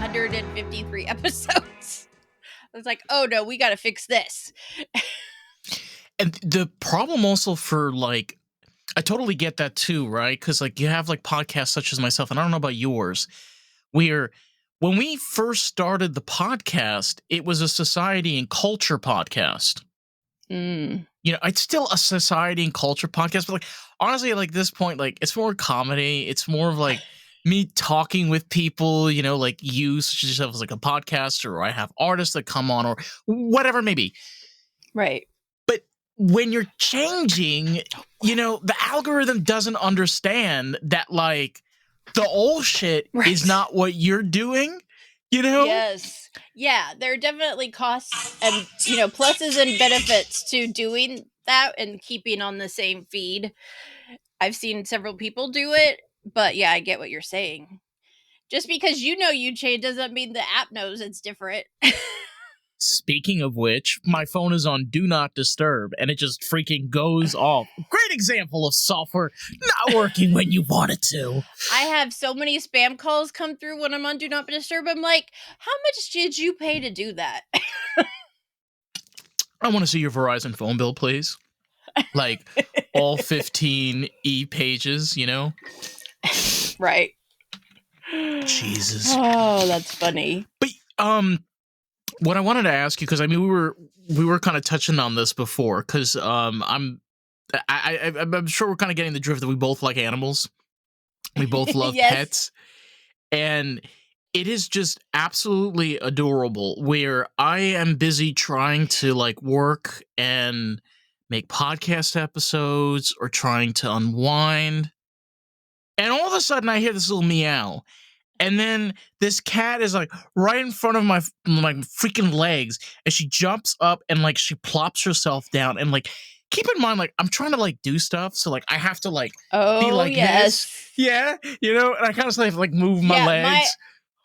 153 episodes. I was like, oh no, we got to fix this. And the problem also for like, I totally get that too, right? Because like you have like podcasts such as myself, and I don't know about yours, where when we first started the podcast, it was a society and culture podcast. Mm. You know, it's still a society and culture podcast, but like honestly, like this point, like it's more comedy. It's more of like me talking with people, you know, like you such as yourself as like a podcaster, or I have artists that come on, or whatever it may be. Right. But when you're changing, you know, the algorithm doesn't understand that like the old shit is not what you're doing, you know? Yes. Yeah, there are definitely costs and, you know, pluses and benefits to doing that and keeping on the same feed. I've seen several people do it, but yeah, I get what you're saying. Just because you know you change doesn't mean the app knows it's different. Speaking of which, my phone is on Do Not Disturb, and it just freaking goes off. Great example of software not working when you want it to. I have so many spam calls come through when I'm on Do Not Disturb. I'm like, how much did you pay to do that? I want to see your Verizon phone bill, please. Like, all 15 e-pages, you know? Right. Jesus. Oh, that's funny. But, what I wanted to ask you, because I mean we were kind of touching on this before, because I'm sure we're kind of getting the drift that we both like animals, we both love pets, and it is just absolutely adorable. Where I am busy trying to like work and make podcast episodes or trying to unwind, and all of a sudden I hear this little meow. And then this cat is like right in front of my freaking legs, and she jumps up and like she plops herself down. And like, keep in mind, like I'm trying to like do stuff, so like I have to like be like this, yeah, you know. And I kind of like move my legs.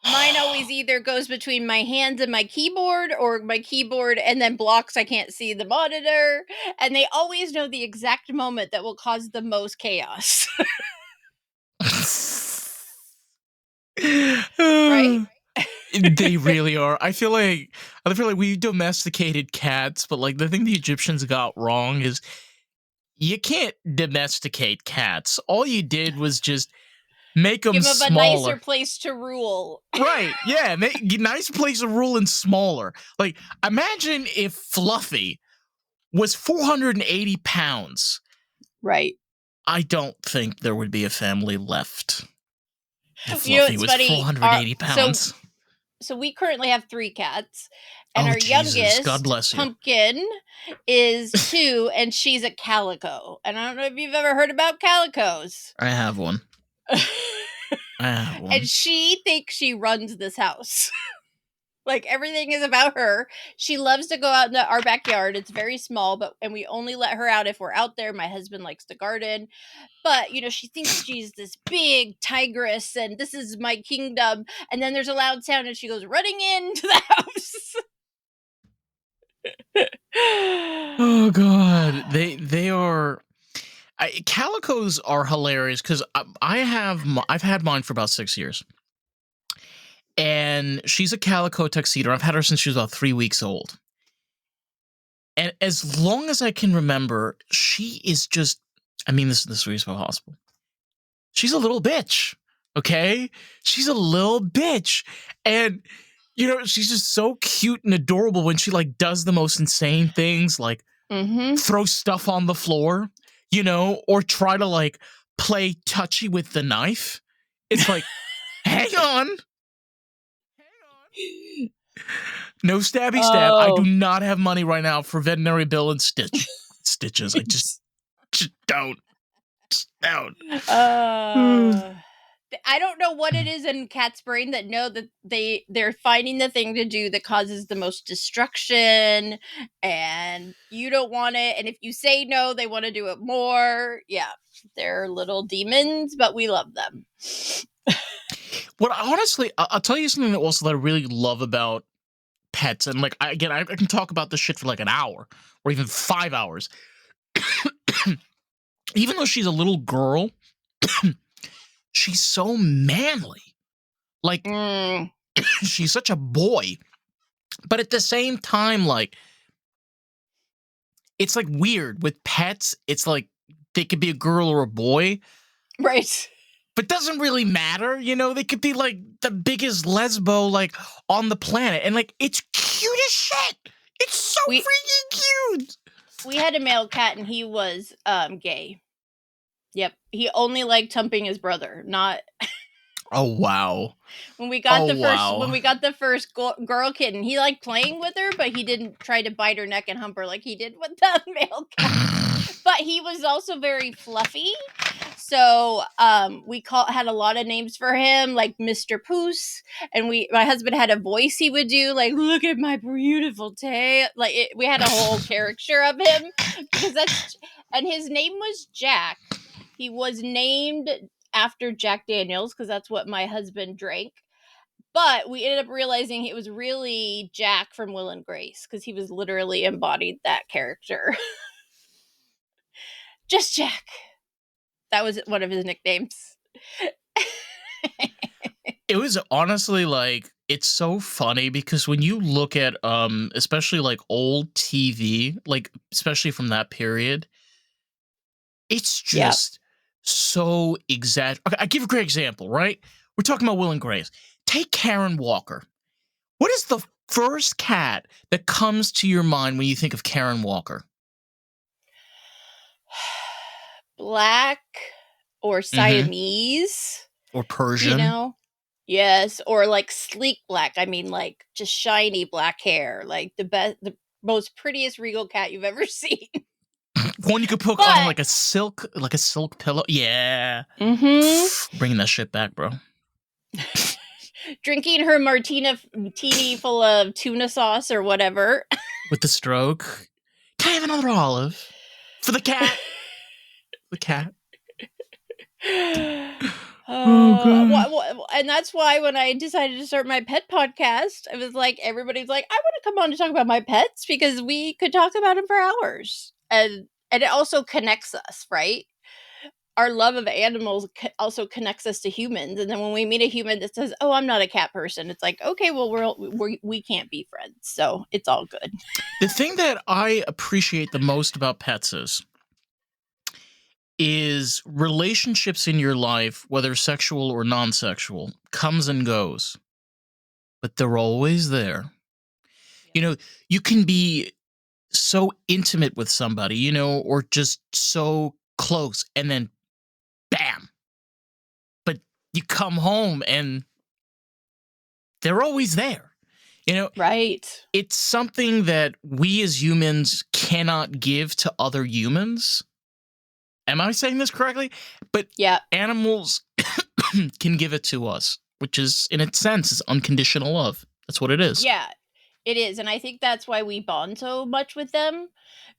Mine always either goes between my hands and my keyboard, or my keyboard and then blocks I can't see the monitor. And they always know the exact moment that will cause the most chaos. Right? They really are. I feel like we domesticated cats, but like the thing the Egyptians got wrong is you can't domesticate cats. All you did was just make them smaller. Give them a nicer place to rule. Right, yeah, nice place to rule and smaller. Like, imagine if Fluffy was 480 pounds. Right. I don't think there would be a family left if Fluffy was funny. 480 pounds. So we currently have 3 cats. And our youngest, God bless you, Pumpkin, is 2, and she's a calico. And I don't know if you've ever heard about calicos. I have one. And she thinks she runs this house. Like, everything is about her. She loves to go out in our backyard. It's very small, and we only let her out if we're out there. My husband likes to garden. But, you know, she thinks she's this big tigress, and this is my kingdom. And then there's a loud sound, and she goes running into the house. Oh, God. They are... calicos are hilarious, because I've had mine for about 6 years. And she's a calico tuxedo. I've had her since she was about 3 weeks old. And as long as I can remember, she is just, I mean, this is the sweetest possible. She's a little bitch, okay? She's a little bitch. And, you know, she's just so cute and adorable when she, like, does the most insane things, like throw stuff on the floor, you know, or try to, like, play touchy with the knife. It's like, hang on. No stabby stab. I do not have money right now for veterinary bill and stitches. I just don't. Just don't. I don't know what it is in cat's brain that know that they're finding the thing to do that causes the most destruction, and you don't want it. And if you say no, they want to do it more. Yeah, they're little demons, but we love them. What honestly, I'll tell you something that I really love about pets, and like I can talk about this shit for like an hour or even 5 hours. Even though she's a little girl, she's so manly. Like she's such a boy. But at the same time, like, it's like weird with pets. It's like they could be a girl or a boy. Right. But doesn't really matter, you know? They could be like the biggest lesbo like on the planet. And like it's cute as shit. It's so freaking cute. We had a male cat and he was gay. Yep. He only liked humping his brother, not Oh wow. When we got the first girl kitten, he liked playing with her, but he didn't try to bite her neck and hump her like he did with the male cat. But he was also very fluffy. So we had a lot of names for him, like Mr. Poos, and my husband had a voice he would do, like, look at my beautiful tail. Like we had a whole caricature of him and his name was Jack. He was named after Jack Daniels because that's what my husband drank. But we ended up realizing it was really Jack from Will and Grace because he was literally embodied that character. Just Jack. That was one of his nicknames. It was honestly like, it's so funny because when you look at especially like old TV, like especially from that period, it's just so exact. Okay, I give a great example, right? We're talking about Will and Grace. Take Karen Walker. What is the first cat that comes to your mind when you think of Karen Walker? Black or Siamese. Or Persian. You know? Yes, or like sleek black. I mean, like just shiny black hair. Like the most prettiest regal cat you've ever seen. One you could put on like a silk pillow. Yeah. Bringing that shit back, bro. Drinking her martini full of tuna sauce or whatever. With the stroke. Can I have another olive? For the cat. The cat. And that's why when I decided to start my pet podcast, I was like, everybody's like, I want to come on to talk about my pets because we could talk about them for hours. And it also connects us, right? Our love of animals also connects us to humans. And then when we meet a human that says, oh, I'm not a cat person, it's like, okay, well, we can't be friends. So it's all good. The thing that I appreciate the most about pets is relationships in your life, whether sexual or non-sexual, comes and goes. But they're always there. You know, you can be so intimate with somebody, you know, or just so close, and then bam. But you come home and they're always there. You know, right. It's something that we as humans cannot give to other humans. Am I saying this correctly? But animals can give it to us, which is, in a sense, is unconditional love. That's what it is. Yeah, it is. And I think that's why we bond so much with them,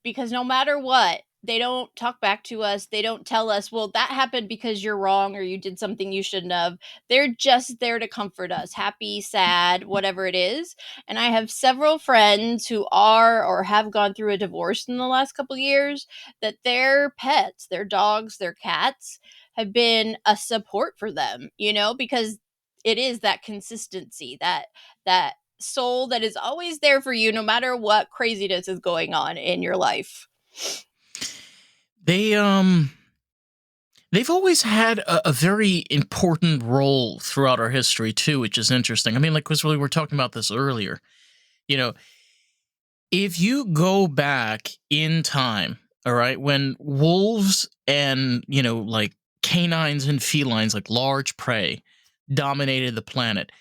because no matter what, they don't talk back to us. They don't tell us, well, that happened because you're wrong or you did something you shouldn't have. They're just there to comfort us, happy, sad, whatever it is. And I have several friends who are or have gone through a divorce in the last couple of years that their pets, their dogs, their cats have been a support for them, you know, because it is that consistency, that soul that is always there for you no matter what craziness is going on in your life. They've always had a very important role throughout our history too, which is interesting. I mean, like, because we were talking about this earlier. You know, if you go back in time, all right, when wolves and, you know, like canines and felines, like large prey, dominated the planet.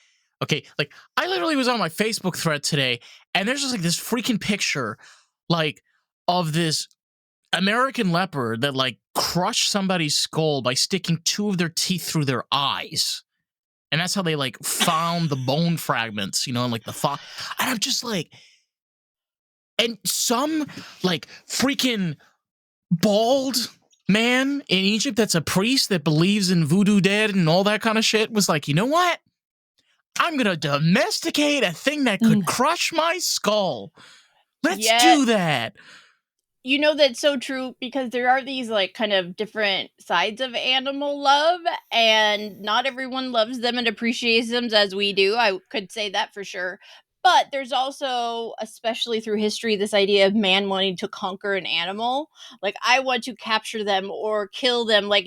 Okay, like I literally was on my Facebook thread today, and there's just like this freaking picture, like, of this American leopard that like crushed somebody's skull by sticking two of their teeth through their eyes. And that's how they like found the bone fragments, you know, and like and I'm just like, and some like freaking bald man in Egypt that's a priest that believes in voodoo dead and all that kind of shit was like, you know what? I'm going to domesticate a thing that could crush my skull. Let's do that. You know, that's so true, because there are these like kind of different sides of animal love, and not everyone loves them and appreciates them as we do. I could say that for sure. But there's also, especially through history, this idea of man wanting to conquer an animal. Like, I want to capture them or kill them. Like,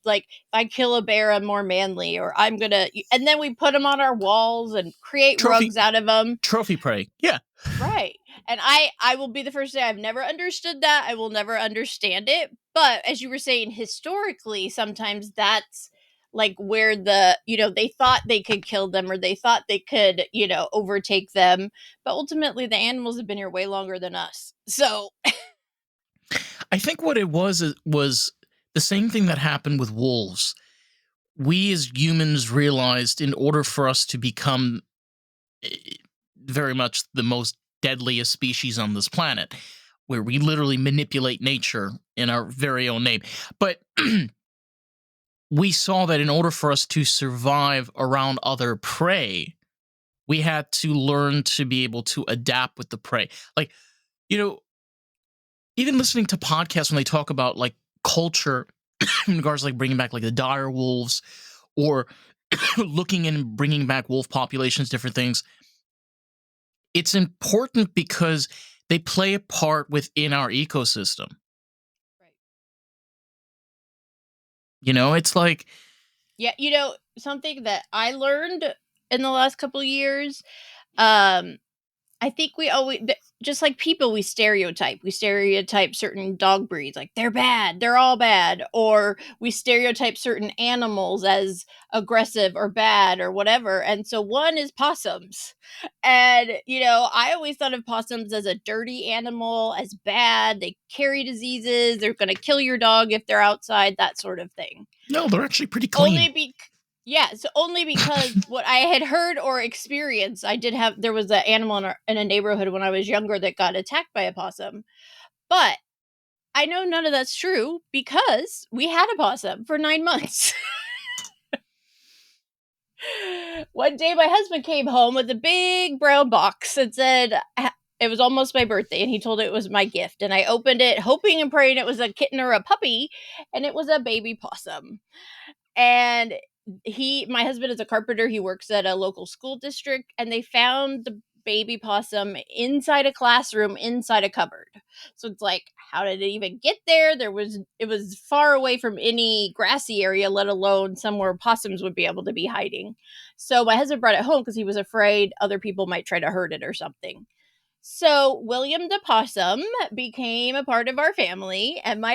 like if I kill a bear, I'm more manly, or I'm gonna. And then we put them on our walls and create Trophy rugs out of them. trophy prey. Yeah. Right. And I will be the first to say I've never understood that. I will never understand it. But as you were saying, historically, sometimes that's like where they thought they could kill them, or they thought they could, overtake them. But ultimately, the animals have been here way longer than us. So, I think what it was the same thing that happened with wolves. We as humans realized in order for us to become eh, very much the most deadliest species on this planet, where we literally manipulate nature in our very own name. But we saw that in order for us to survive around other prey, we had to learn to be able to adapt with the prey. Like, you know, even listening to podcasts when they talk about like culture in regards to like bringing back like the dire wolves, or looking and bringing back wolf populations, different things. It's important because they play a part within our ecosystem. right. It's like, Yeah, something that I learned in the last couple of years, um, I think we always, just like people, we stereotype. We stereotype certain dog breeds, like they're bad, they're all bad, or we stereotype certain animals as aggressive or bad or whatever. And so one is possums. And, I always thought of possums as a dirty animal, as bad. They carry diseases, they're going to kill your dog if they're outside, that sort of thing. no, they're actually pretty Only clean. yeah, so only because what I had heard or experienced, there was an animal in a neighborhood when I was younger that got attacked by a possum. But I know none of that's true, because we had a possum for 9 months. One day my husband came home with a big brown box and said, it was almost my birthday, and he told it was my gift. And I opened it hoping and praying it was a kitten or a puppy, and it was a baby possum. And my husband is a carpenter. He works at a local school district, and they found the baby possum inside a classroom, inside a cupboard. So it's like, how did it even get there? It was far away from any grassy area, let alone somewhere possums would be able to be hiding. So my husband brought it home because he was afraid other people might try to hurt it or something. So William the possum became a part of our family, and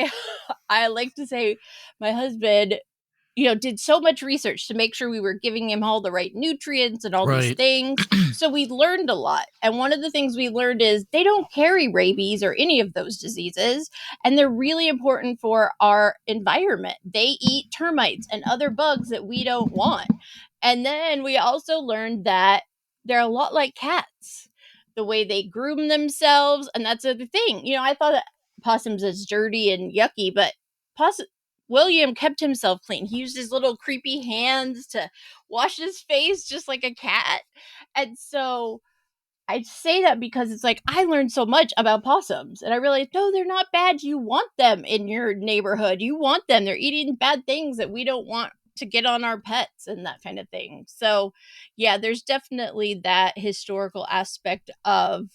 I like to say my husband did so much research to make sure we were giving him all the right nutrients and all these Right. things. So we learned a lot. And one of the things we learned is they don't carry rabies or any of those diseases. And they're really important for our environment. They eat termites and other bugs that we don't want. And then we also learned that they're a lot like cats, the way they groom themselves. And that's the thing. I thought that possums is dirty and yucky, but William kept himself clean. He used his little creepy hands to wash his face just like a cat. And so I say that because it's like I learned so much about possums, and I realized, no, they're not bad. You want them in your neighborhood. You want them. They're eating bad things that we don't want to get on our pets and that kind of thing. So, yeah, there's definitely that historical aspect of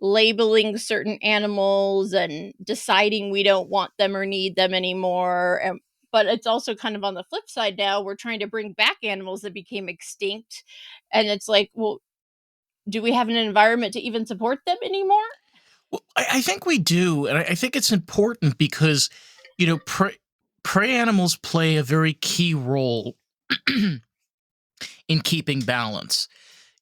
labeling certain animals and deciding we don't want them or need them anymore. But it's also kind of on the flip side now, we're trying to bring back animals that became extinct. And it's like, well, do we have an environment to even support them anymore? Well, I think we do, and I think it's important because, prey animals play a very key role in keeping balance.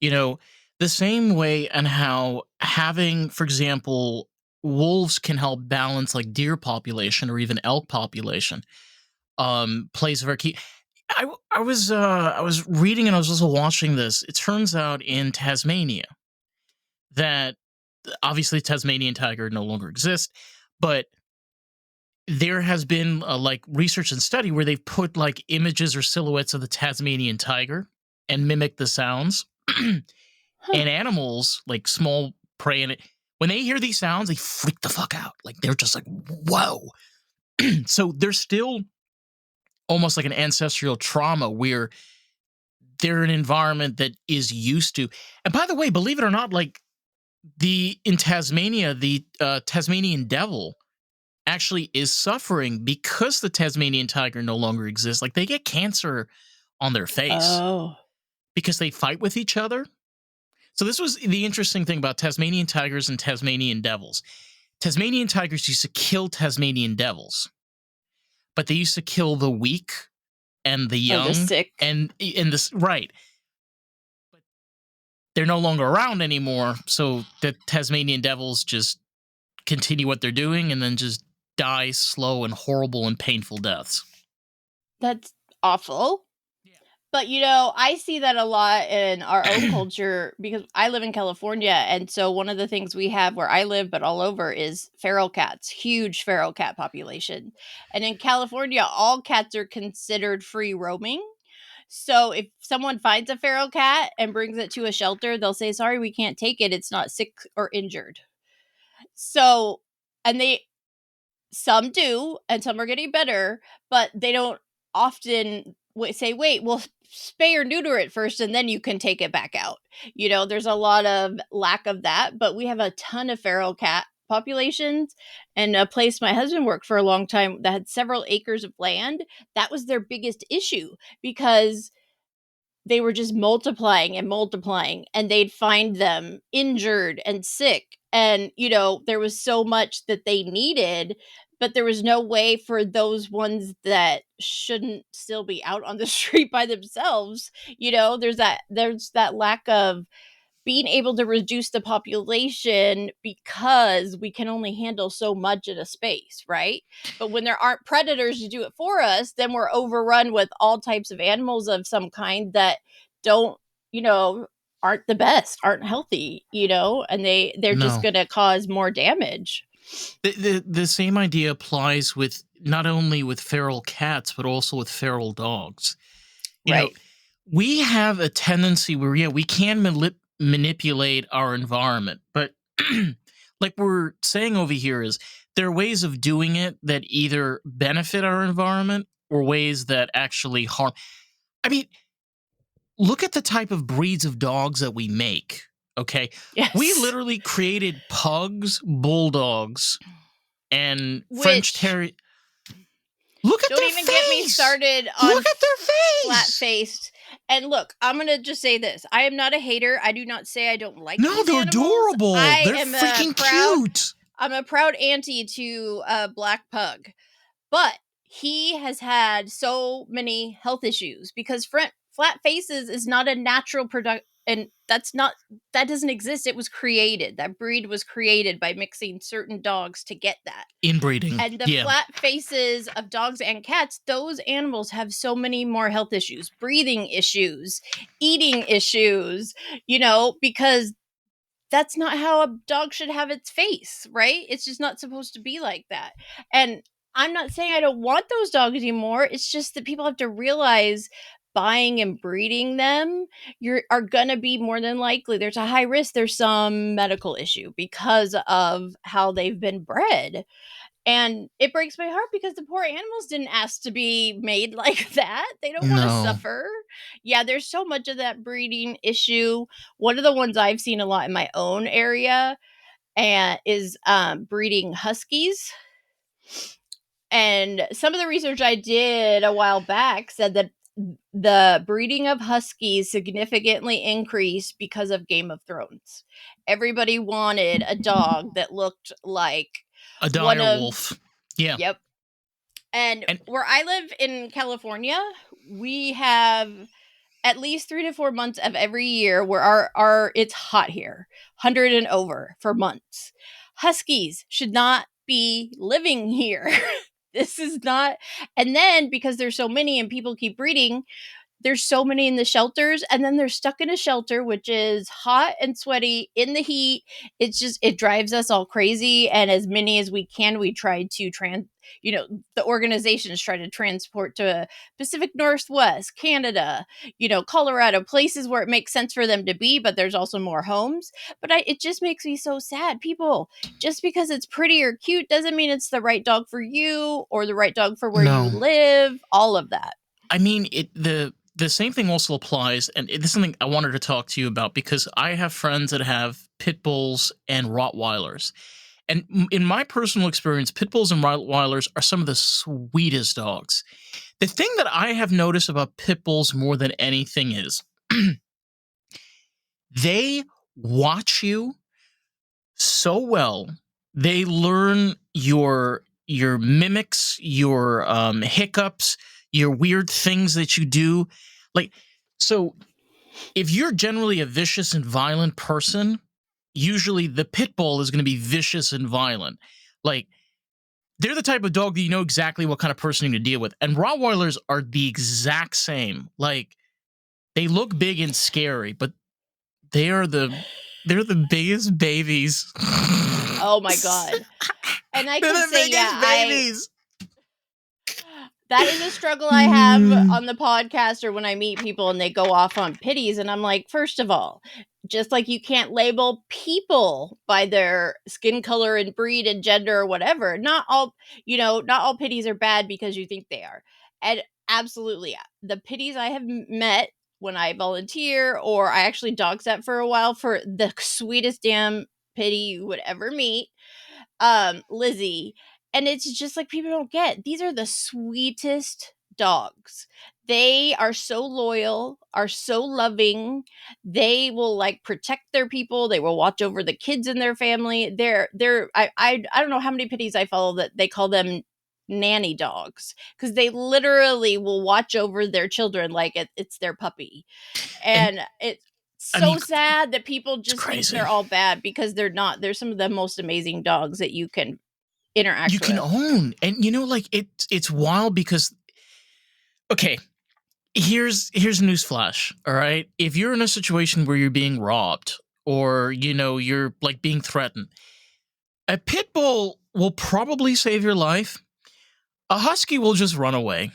You know, the same way and how having, for example, wolves can help balance like deer population or even elk population, plays a very key. I was reading and I was also watching this. It turns out in Tasmania that obviously Tasmanian tiger no longer exists, but there has been like research and study where they've put like images or silhouettes of the Tasmanian tiger and mimic the sounds. Huh. And animals like small prey in it, when they hear these sounds, they freak the fuck out. Like they're just like, whoa. So there's still almost like an ancestral trauma where they're an environment that is used to. And by the way, believe it or not, like in Tasmania, the Tasmanian devil actually is suffering because the Tasmanian tiger no longer exists. Like they get cancer on their face Oh. because they fight with each other. So this was the interesting thing about Tasmanian tigers and Tasmanian devils. Tasmanian tigers used to kill Tasmanian devils, but they used to kill the weak and the young, the sick. and this right. But they're no longer around anymore, so the Tasmanian devils just continue what they're doing and then just die slow and horrible and painful deaths. That's awful. Yeah. But, I see that a lot in our own culture because I live in California. And so one of the things we have where I live, but all over, is feral cats, huge feral cat population. And in California, all cats are considered free roaming. So if someone finds a feral cat and brings it to a shelter, they'll say, sorry, we can't take it. It's not sick or injured. So, and some do, and some are getting better, but they don't often say, wait, we'll spay or neuter it first and then you can take it back out. There's a lot of lack of that, but we have a ton of feral cat populations. And a place my husband worked for a long time that had several acres of land, that was their biggest issue because they were just multiplying and multiplying, and they'd find them injured and sick. And, there was so much that they needed, but there was no way for those ones that shouldn't still be out on the street by themselves. There's that lack of being able to reduce the population because we can only handle so much in a space, right? But when there aren't predators to do it for us, then we're overrun with all types of animals of some kind that don't, aren't the best, aren't healthy, and they're just No. going to cause more damage. The same idea applies with not only with feral cats, but also with feral dogs. Right. We have a tendency where, we can manipulate our environment, but like we're saying over here is there are ways of doing it that either benefit our environment or ways that actually harm. I mean, look at the type of breeds of dogs that we make. Okay. Yes. We literally created pugs, bulldogs, and French Terrier. Look at their face. Don't even get me started on look at their face. Flat-faced. And look, I'm going to just say this. I am not a hater. I do not say I don't like No, these they're animals. adorable. They're freaking cute. I'm a proud auntie to a black pug. But he has had so many health issues because flat faces is not a natural product. And that doesn't exist. It was created. That breed was created by mixing certain dogs to get that. Inbreeding. And the flat faces of dogs and cats, those animals have so many more health issues, breathing issues, eating issues, because that's not how a dog should have its face, right? It's just not supposed to be like that. And I'm not saying I don't want those dogs anymore. It's just that people have to realize buying and breeding them, are going to be more than likely, there's a high risk there's some medical issue because of how they've been bred. And it breaks my heart because the poor animals didn't ask to be made like that. They don't want to suffer. Yeah, there's so much of that breeding issue. One of the ones I've seen a lot in my own area is breeding huskies. And some of the research I did a while back said that the breeding of huskies significantly increased because of Game of Thrones. Everybody wanted a dog that looked like a dire wolf. Yeah. Yep. And where I live in California, we have at least 3 to 4 months of every year where it's hot here, 100 and over for months. Huskies should not be living here. This is not. And then because there's so many and people keep breeding, there's so many in the shelters, and then they're stuck in a shelter which is hot and sweaty in the heat. It drives us all crazy, and as many as we can, we try to the organizations try to transport to Pacific Northwest, Canada, Colorado, places where it makes sense for them to be, but there's also more homes. But it just makes me so sad. People, just because it's pretty or cute doesn't mean it's the right dog for you or the right dog for where you No. live, all of that. I mean, the same thing also applies, and this is something I wanted to talk to you about because I have friends that have pit bulls and Rottweilers. And in my personal experience, pit bulls and Rottweilers are some of the sweetest dogs. The thing that I have noticed about pit bulls more than anything is they watch you so well. They learn your mimics, your hiccups, your weird things that you do. Like, so if you're generally a vicious and violent person, usually the pit bull is going to be vicious and violent. Like, they're the type of dog that you know exactly what kind of person you're going to deal with. And Rottweilers are the exact same. Like, they look big and scary, but they're the biggest babies. Oh my God. And I They're can the say, biggest babies. That is a struggle I have on the podcast or when I meet people and they go off on pitties. And I'm like, first of all, just like you can't label people by their skin color and breed and gender or whatever. Not all pitties are bad because you think they are. And absolutely, the pitties I have met when I volunteer or I actually dog sat for a while for the sweetest damn pitty you would ever meet, Lizzie. And it's just like people don't get. These are the sweetest dogs. They are so loyal, are so loving. They will like protect their people. They will watch over the kids in their family. I don't know how many pitties I follow that they call them nanny dogs because they literally will watch over their children like it's their puppy. And And it's I so mean, sad that people it's just think crazy. they're all bad because they're not. They're some of the most amazing dogs that you can interact You can with. own. And like it's wild because okay, here's a newsflash, all right? If you're in a situation where you're being robbed or you're like being threatened, a pit bull will probably save your life. A husky will just run away.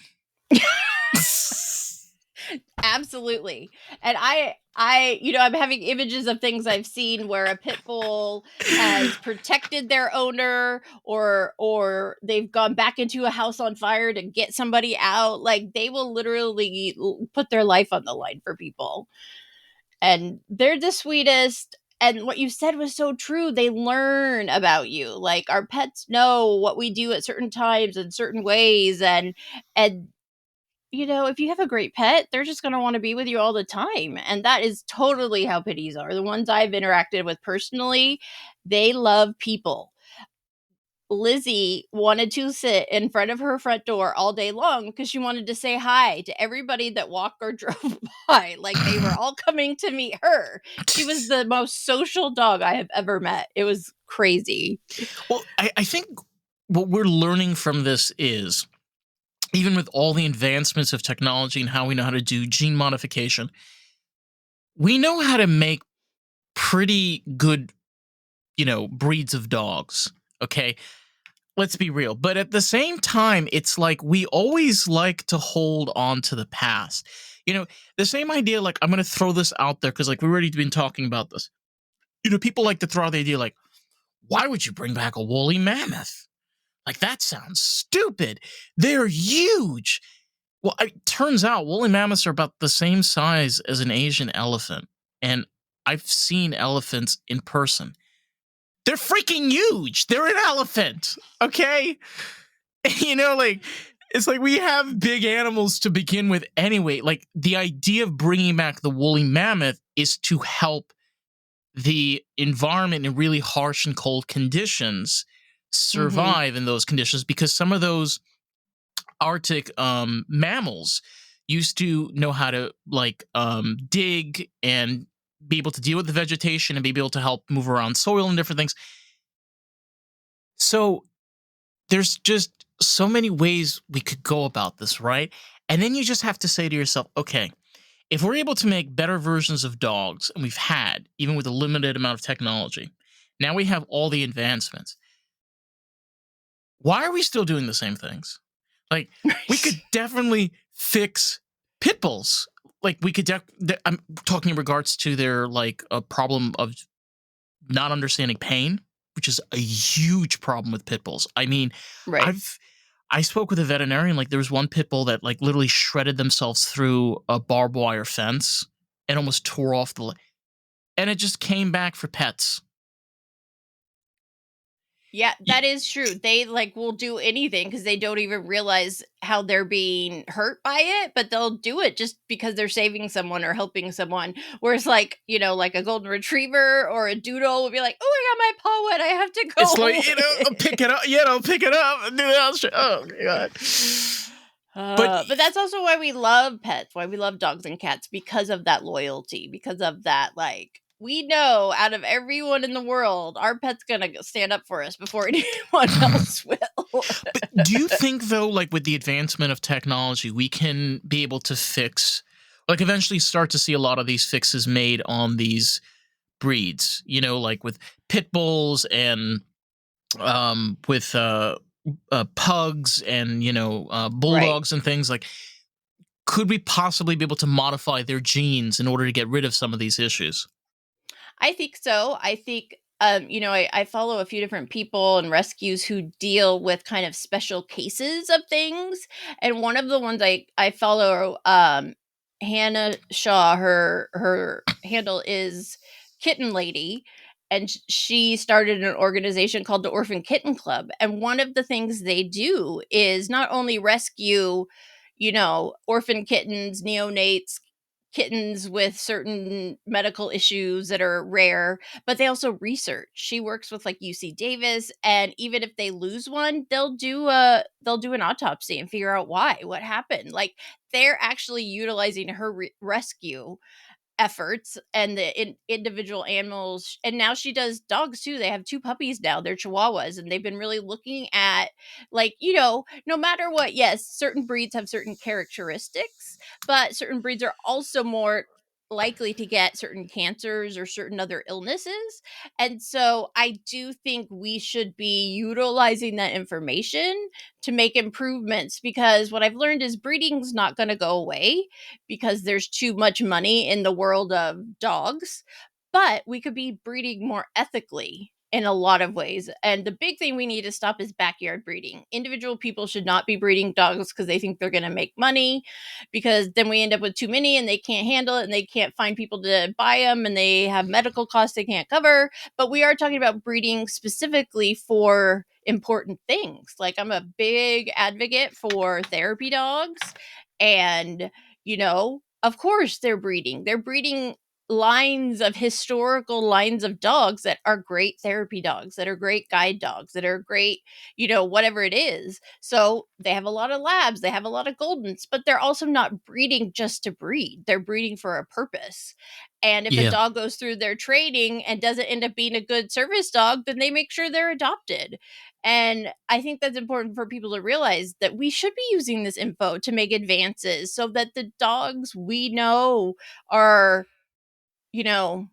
Absolutely. And I'm having images of things I've seen where a pit bull has protected their owner or they've gone back into a house on fire to get somebody out. Like they will literally put their life on the line for people. And they're the sweetest. And what you said was so true. They learn about you. Like our pets know what we do at certain times in certain ways. And if you have a great pet, they're just going to want to be with you all the time. And that is totally how pitties are. The ones I've interacted with personally, they love people. Lizzie wanted to sit in front of her front door all day long because she wanted to say hi to everybody that walked or drove by. Like they were all coming to meet her. She was the most social dog I have ever met. It was crazy. Well, I think what we're learning from this is, even with all the advancements of technology and how we know how to do gene modification, we know how to make pretty good, breeds of dogs. Okay. Let's be real. But at the same time, it's like we always like to hold on to the past. The same idea, like, I'm going to throw this out there because, like, we've already been talking about this. People like to throw out the idea, like, why would you bring back a woolly mammoth? Like, that sounds stupid. They're huge. Well, it turns out woolly mammoths are about the same size as an Asian elephant. And I've seen elephants in person. They're freaking huge. They're an elephant. Okay? Like, it's like we have big animals to begin with anyway. Like, the idea of bringing back the woolly mammoth is to help the environment in really harsh and cold conditions survive in those conditions, because some of those Arctic mammals used to know how to dig and be able to deal with the vegetation and be able to help move around soil and different things. So there's just so many ways we could go about this, right? And then you just have to say to yourself, okay, if we're able to make better versions of dogs, and we've had, even with a limited amount of technology, now we have all the advancements. Why are we still doing the same things? Like, we could definitely fix pit bulls. Like, we could, I'm talking in regards to their, like, a problem of not understanding pain, which is a huge problem with pit bulls. I mean, Right. I spoke with a veterinarian. Like, there was one pit bull that like literally shredded themselves through a barbed wire fence and almost tore off and it just came back for pets. Yeah, that is true. They like will do anything because they don't even realize how they're being hurt by it, but they'll do it just because they're saving someone or helping someone. Whereas, like, like a golden retriever or a doodle will be like, "Oh, I got my paw wet. I have to It's like, go." pick it up, pick it up and do that. Oh god. But But that's also why we love pets, why we love dogs and cats, because of that loyalty, because of that, like, we know out of everyone in the world, our pet's gonna stand up for us before anyone else will. But do you think though, like with the advancement of technology, we can be able to fix, like eventually start to see a lot of these fixes made on these breeds? Like with pit bulls and with pugs and Right. bulldogs and things like. Could we possibly be able to modify their genes in order to get rid of some of these issues? I think so. I think, I follow a few different people and rescues who deal with kind of special cases of things. And one of the ones I follow, Hannah Shaw, her handle is Kitten Lady. And she started an organization called the Orphan Kitten Club. And one of the things they do is not only rescue, orphan kittens, neonates, kittens with certain medical issues that are rare, but they also research. She works with like UC Davis, and even if they lose one, they'll do an autopsy and figure out what happened. Like, they're actually utilizing her rescue efforts and the individual animals. And now she does dogs too. They have two puppies now, they're chihuahuas, and they've been really looking at, like, no matter what, yes, certain breeds have certain characteristics, but certain breeds are also more likely to get certain cancers or certain other illnesses. And so I do think we should be utilizing that information to make improvements, because what I've learned is breeding's not going to go away because there's too much money in the world of dogs, but we could be breeding more ethically in a lot of ways. And the big thing we need to stop is backyard breeding. Individual people should not be breeding dogs because they think they're going to make money, because then we end up with too many and they can't handle it and they can't find people to buy them and they have medical costs they can't cover. But we are talking about breeding specifically for important things. Like, I'm a big advocate for therapy dogs, and of course they're breeding. They're breeding historical lines of dogs that are great therapy dogs, that are great guide dogs, that are great, whatever it is. So they have a lot of labs, they have a lot of Goldens, but they're also not breeding just to breed. They're breeding for a purpose. And if a Yeah. dog goes through their training and doesn't end up being a good service dog, then they make sure they're adopted. And I think that's important for people to realize, that we should be using this info to make advances so that the dogs we know are, you know,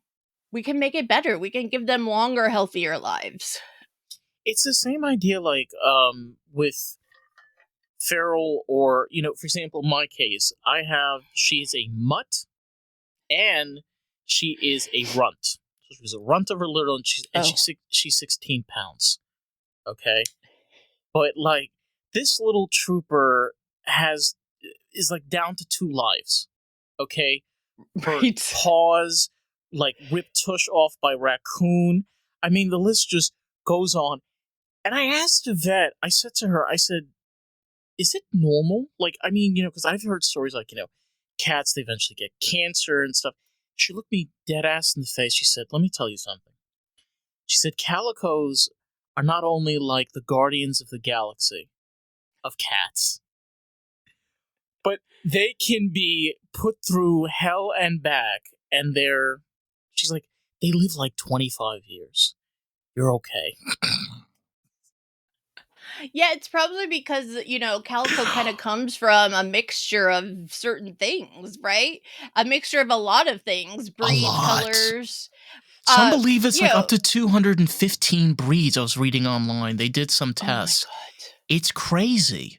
we can make it better. We can give them longer, healthier lives. It's the same idea, like with feral, or for example, my case, she's a mutt and she is a runt. So she's a runt of her little, and Oh, she's 16 pounds. Okay, but like this little trooper has is like down to 2 lives. Okay, her right. paws like ripped tush off by raccoon. I mean, the list just goes on. And I asked the vet, I said to her, I said, is it normal? Like, I mean, because I've heard stories like, cats, they eventually get cancer and stuff. She looked me dead ass in the face. She said, let me tell you something. She said, calicos are not only like the guardians of the galaxy of cats, but they can be put through hell and back. And she's like, they live like 25 years. You're okay. Yeah, it's probably because, calico kind of comes from a mixture of certain things, right? A mixture of a lot of things, A breeds, lot. colors. Some believe it's You like up know, to 215 breeds. I was reading online. They did some oh my tests. God. It's crazy.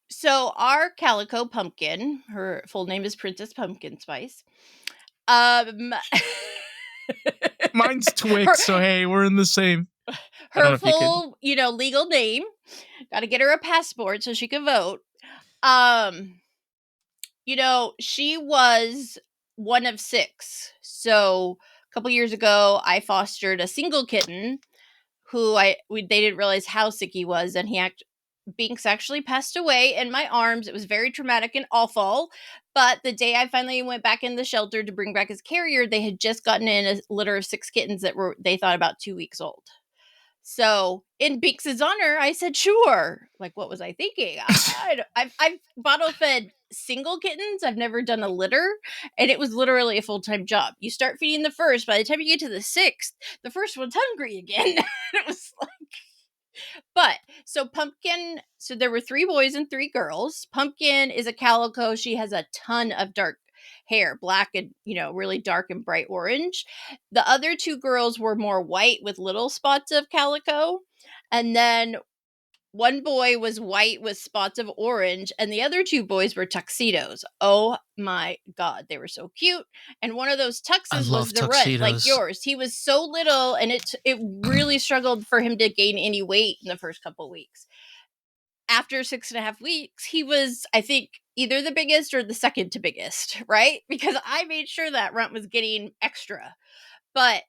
So our calico pumpkin, her full name is Princess Pumpkin Spice. Um, Mine's her Twix, so hey, we're in the same. I don't her know if you could. full, legal name. Got to get her a passport so she can vote. Um, she was one of six. So a couple years ago, I fostered a single kitten who they didn't realize how sick he was, and Binks actually passed away in my arms. It was very traumatic and awful. But the day I finally went back in the shelter to bring back his carrier, they had just gotten in a litter of six kittens that were, they thought, about 2 weeks old. So in Binks's honor, I said, sure. Like, what was I thinking? I've bottle fed single kittens. I've never done a litter. And it was literally a full-time job. You start feeding the first. By the time you get to the sixth, the first one's hungry again. It was but so Pumpkin, so there were three boys and three girls. Pumpkin is a calico. She has a ton of dark hair, black and, really dark and bright orange. The other two girls were more white with little spots of calico. And then one boy was white with spots of orange, and the other two boys were tuxedos. Oh my God, they were so cute. And one of those I tuxes was love the runt, like tuxedos. yours. He was so little, and it really struggled for him to gain any weight in the first couple weeks. After 6.5 weeks, he was, I think, either the biggest or the second to biggest, right? Because I made sure that runt was getting extra. But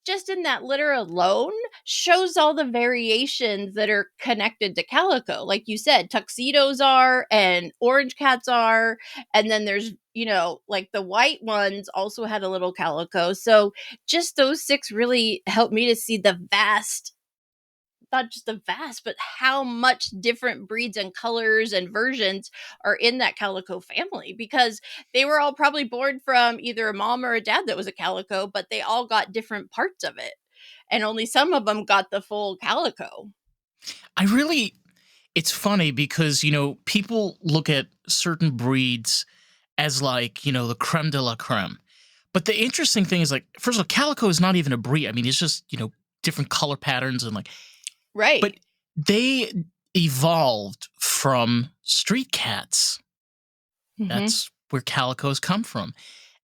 just in that litter alone shows all the variations that are connected to calico. Like you said, tuxedos are, and orange cats are. And then there's, like the white ones also had a little calico. So just those six really helped me to see the vast, not just the vast, but how much different breeds and colors and versions are in that calico family, because they were all probably born from either a mom or a dad that was a calico, but they all got different parts of it. And only some of them got the full calico. I really, it's funny because, people look at certain breeds as like, the creme de la creme. But the interesting thing is, like, first of all, calico is not even a breed. I mean, it's just, different color patterns and like, but Right. they evolved from street cats. Mm-hmm. That's where calicos come from.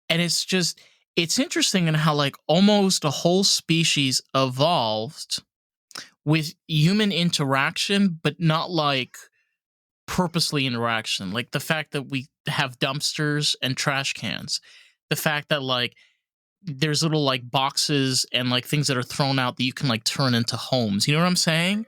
And it's interesting in how, like, almost a whole species evolved with human interaction, but not like purposely interaction. Like the fact that we have dumpsters and trash cans, the fact that, like, there's little like boxes and like things that are thrown out that you can like turn into homes. You know what I'm saying?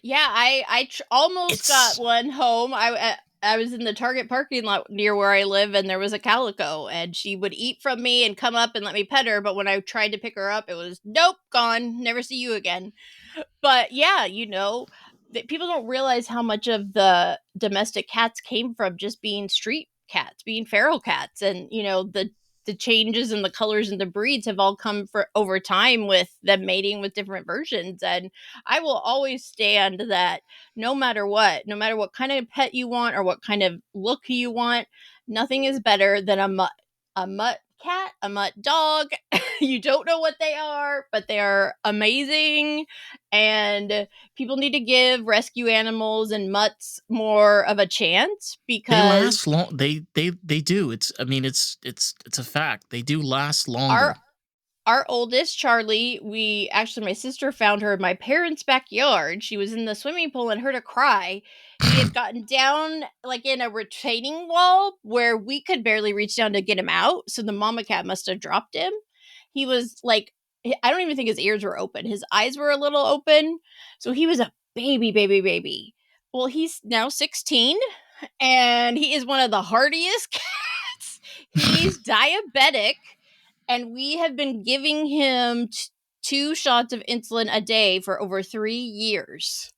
Yeah, almost got It's one home. I was in the Target parking lot near where I live, and there was a calico, and she would eat from me and come up and let me pet her. But when I tried to pick her up, it was nope, gone, never see you again. But yeah, people don't realize how much of the domestic cats came from just being street cats, being feral cats, and the changes and the colors and the breeds have all come for over time with them mating with different versions. And I will always stand that no matter what kind of pet you want or what kind of look you want, nothing is better than a mutt cat, a mutt dog. You don't know what they are, but they are amazing. And people need to give rescue animals and mutts more of a chance, they last because long. They do. It's I mean it's a fact. They do last our longer. our oldest, Charlie, we actually, my sister found her in my parents' backyard. She was in the swimming pool and heard a cry. He had gotten down like in a retaining wall where we could barely reach down to get him out. So the mama cat must have dropped him. He was like, I don't even think his ears were open. His eyes were a little open. So he was a baby, baby, baby. Well, he's now 16, and he is one of the hardiest cats. He's diabetic, and we have been giving him 2 shots of insulin a day for over 3 years.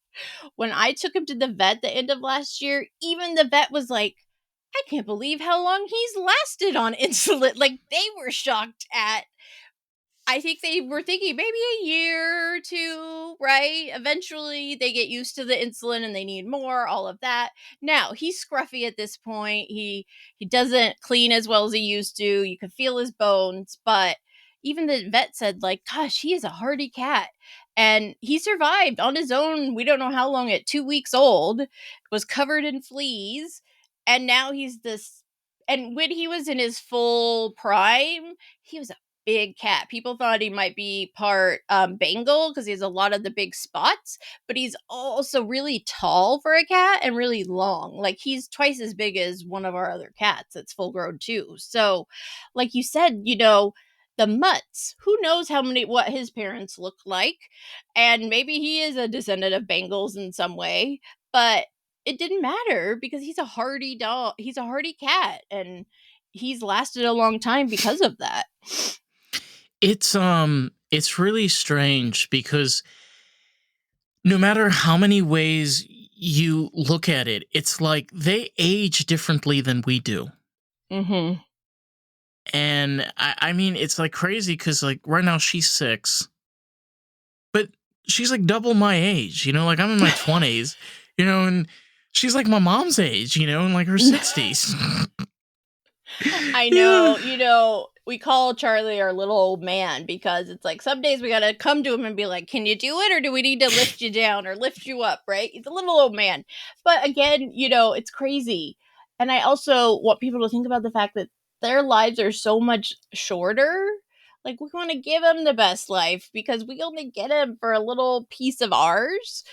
When I took him to the vet the end of last year, even the vet was like, I can't believe how long he's lasted on insulin. Like, they were shocked at. I think they were thinking maybe a year or two, right? Eventually, they get used to the insulin and they need more, all of that. Now, he's scruffy at this point. He doesn't clean as well as he used to. You can feel his bones, but even the vet said like, "Gosh, he is a hardy cat." And he survived on his own. We don't know how long at 2 weeks old, was covered in fleas, and now he's this and when he was in his full prime, he was a big cat. People thought he might be part Bengal because he has a lot of the big spots, but he's also really tall for a cat and really long. Like he's twice as big as one of our other cats that's full grown too. So, like you said, the mutts. Who knows what his parents look like, and maybe he is a descendant of Bengals in some way, but it didn't matter because he's a hardy dog. He's a hardy cat, and he's lasted a long time because of that. It's really strange because no matter how many ways you look at it, it's like they age differently than we do. Mm-hmm. And I mean, it's like crazy because like right now she's 6, but she's like double my age, like I'm in my 20s, and she's like my mom's age, in like her 60s. I know, we call Charlie our little old man because it's like some days we gotta come to him and be like, "Can you do it, or do we need to lift you down or lift you up?" Right? He's a little old man, but again, it's crazy, and I also want people to think about the fact that their lives are so much shorter. Like we want to give them the best life because we only get them for a little piece of ours.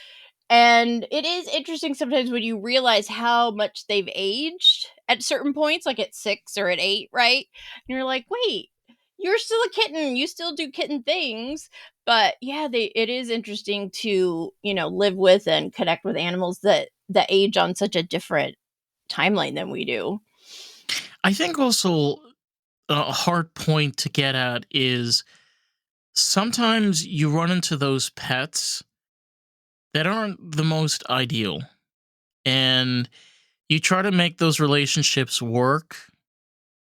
And it is interesting sometimes when you realize how much they've aged at certain points, like at 6 or at 8, right? And you're like, wait, you're still a kitten. You still do kitten things. But yeah, it is interesting to, live with and connect with animals that age on such a different timeline than we do. I think also a hard point to get at is sometimes you run into those pets that aren't the most ideal. And you try to make those relationships work,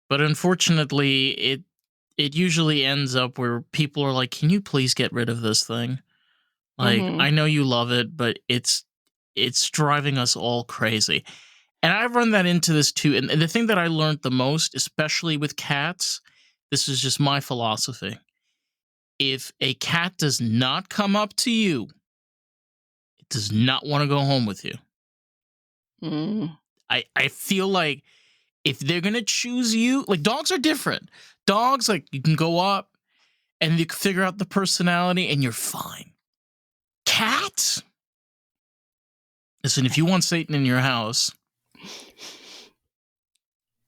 but unfortunately it usually ends up where people are like, "Can you please get rid of this thing? Like, Mm-hmm. I know you love it, but it's driving us all crazy." And I've run that into this too. And the thing that I learned the most, especially with cats, this is just my philosophy. If a cat does not come up to you, it does not want to go home with you. Mm. I feel like if they're gonna choose you, like dogs are different. Dogs, like you can go up and you can figure out the personality and you're fine. Cats? Listen, if you want Satan in your house.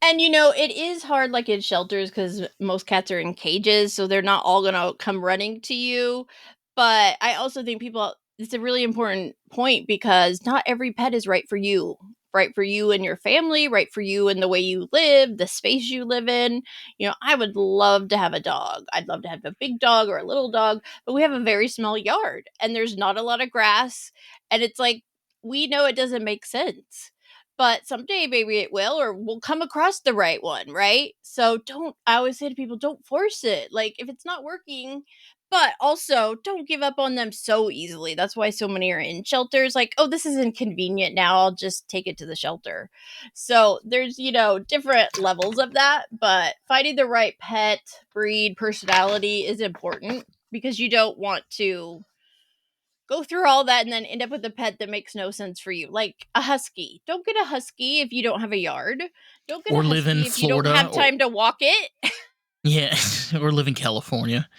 And it is hard, like in shelters, because most cats are in cages, so they're not all gonna come running to you. But I also think it's a really important point because not every pet is right for you and your family, right for you and the way you live, the space you live in. I would love to have a dog. I'd love to have a big dog or a little dog, but we have a very small yard and there's not a lot of grass. And it's like, we know it doesn't make sense, but someday maybe it will, or we'll come across the right one, right? So I always say to people, don't force it. Like if it's not working, but also don't give up on them so easily. That's why so many are in shelters. Like, oh, this is inconvenient now, I'll just take it to the shelter. So there's, different levels of that, but finding the right pet, breed, personality is important because you don't want to go through all that and then end up with a pet that makes no sense for you. Like a husky. Don't get a husky if you don't have a yard. Don't get a Or live in husky if you don't Florida, have time to walk it. yeah, or live in California.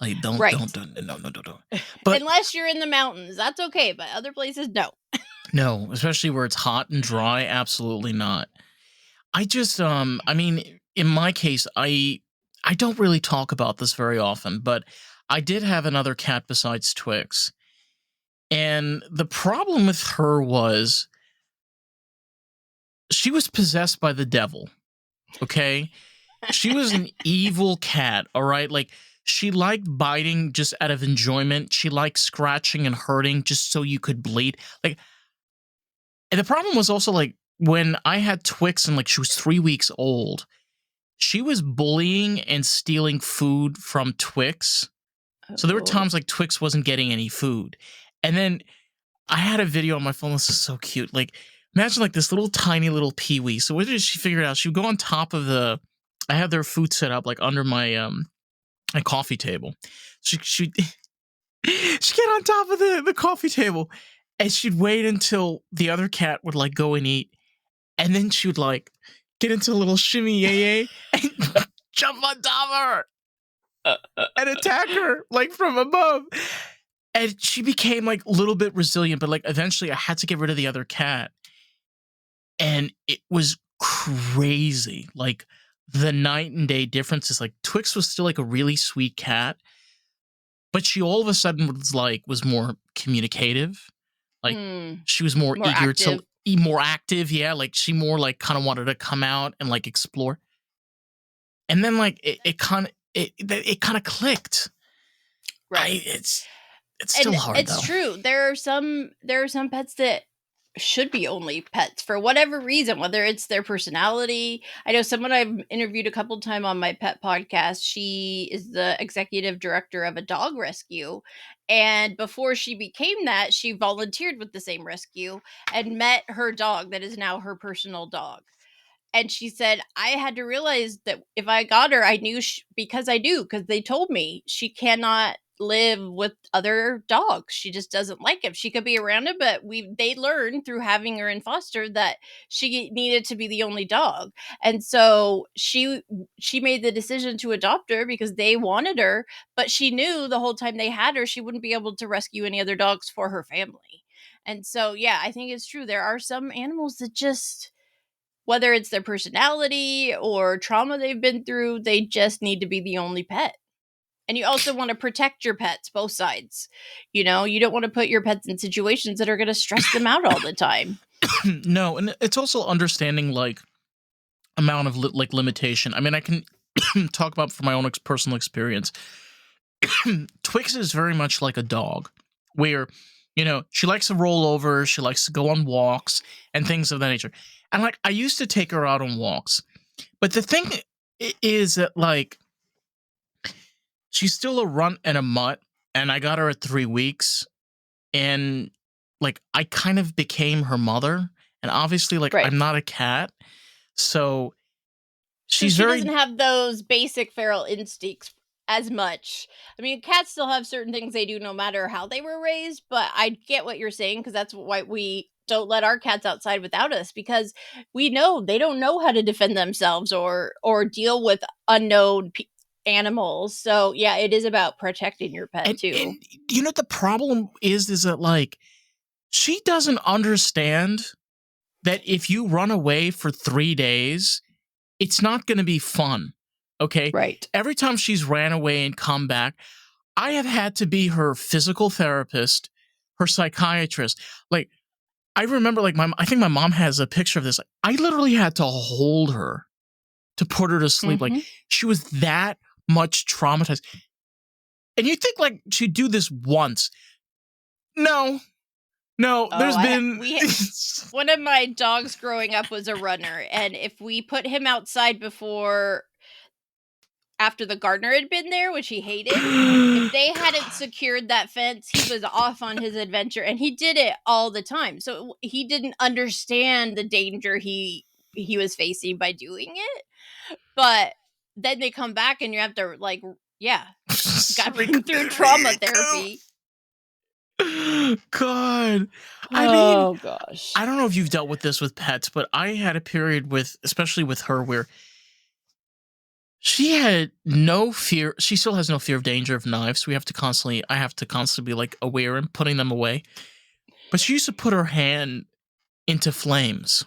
Like, don't, Right. no. But Unless you're in the mountains, that's okay. But other places, no. no, especially where it's hot and dry, absolutely not. I just, I mean, in my case, I don't really talk about this very often, but I did have another cat besides Twix. And the problem with her was she was possessed by the devil. Okay? She was an evil cat, all right? Like, she liked biting just out of enjoyment. She liked scratching and hurting just so you could bleed. Like, and the problem was also like when I had Twix and like she was 3 weeks old, she was bullying and stealing food from Twix. So there were Oh. times like Twix wasn't getting any food. And then I had a video on my phone. This is so cute. Like, imagine like this little tiny little peewee. So what did she figure it out? She would go on top of I had their food set up like under my coffee table. She'd get on top of the coffee table and she'd wait until the other cat would like go and eat. And then she would like get into a little shimmy yay and jump on top of her and attack her like from above. And she became like a little bit resilient, but like eventually I had to get rid of the other cat. And it was crazy. Like the night and day difference is like Twix was still like a really sweet cat, but she all of a sudden was more communicative. Like she was more eager active. to be more active. Yeah. Like she more like kind of wanted to come out and like explore. And then like it kind of clicked. Right. It's still hard. It's true. There are some pets that should be only pets for whatever reason, whether it's their personality. I know someone I've interviewed a couple times on my pet podcast. She is the executive director of a dog rescue. And before she became that, she volunteered with the same rescue and met her dog that is now her personal dog. And she said, I had to realize that if I got her, I knew because they told me she cannot live with other dogs. She just doesn't like him. She could be around him, but they learned through having her in foster that she needed to be the only dog. And so she made the decision to adopt her because they wanted her, but she knew the whole time they had her, she wouldn't be able to rescue any other dogs for her family. And so, yeah, I think it's true. There are some animals that just, whether it's their personality or trauma they've been through, they just need to be the only pet. And you also want to protect your pets, both sides. You know, you don't want to put your pets in situations that are going to stress them out all the time. No, and it's also understanding like amount of limitation. I mean, I can talk about from my own personal experience. Twix is very much like a dog where, you know, she likes to roll over, she likes to go on walks and things of that nature. And like, I used to take her out on walks, but the thing is that like, she's still a runt and a mutt, and I got her at 3 weeks, and like, I kind of became her mother, and obviously like, I'm not a cat, so she doesn't have those basic feral instincts as much. I mean, cats still have certain things they do no matter how they were raised, but I get what you're saying, because that's why we don't let our cats outside without us, because we know they don't know how to defend themselves or deal with unknown animals. So yeah, it is about protecting your pet too. And you know, the problem is that like, she doesn't understand that if you run away for 3 days, it's not going to be fun. Okay. Right. Every time she's ran away and come back, I have had to be her physical therapist, her psychiatrist. Like, I remember like I think my mom has a picture of this. I literally had to hold her to put her to sleep. Like, she was that much traumatized. And you think like she'd do this once. No, there's been one of my dogs growing up was a runner, and if we put him outside after the gardener had been there, which he hated, if they hadn't secured that fence, he was off on his adventure, and he did it all the time. So he didn't understand the danger he was facing by doing it. But then they come back and you have to like, got been through trauma therapy. God. I mean, gosh. I don't know if you've dealt with this with pets, but I had a period especially with her, where she had no fear. She still has no fear of danger of knives. I have to constantly be like aware and putting them away. But she used to put her hand into flames.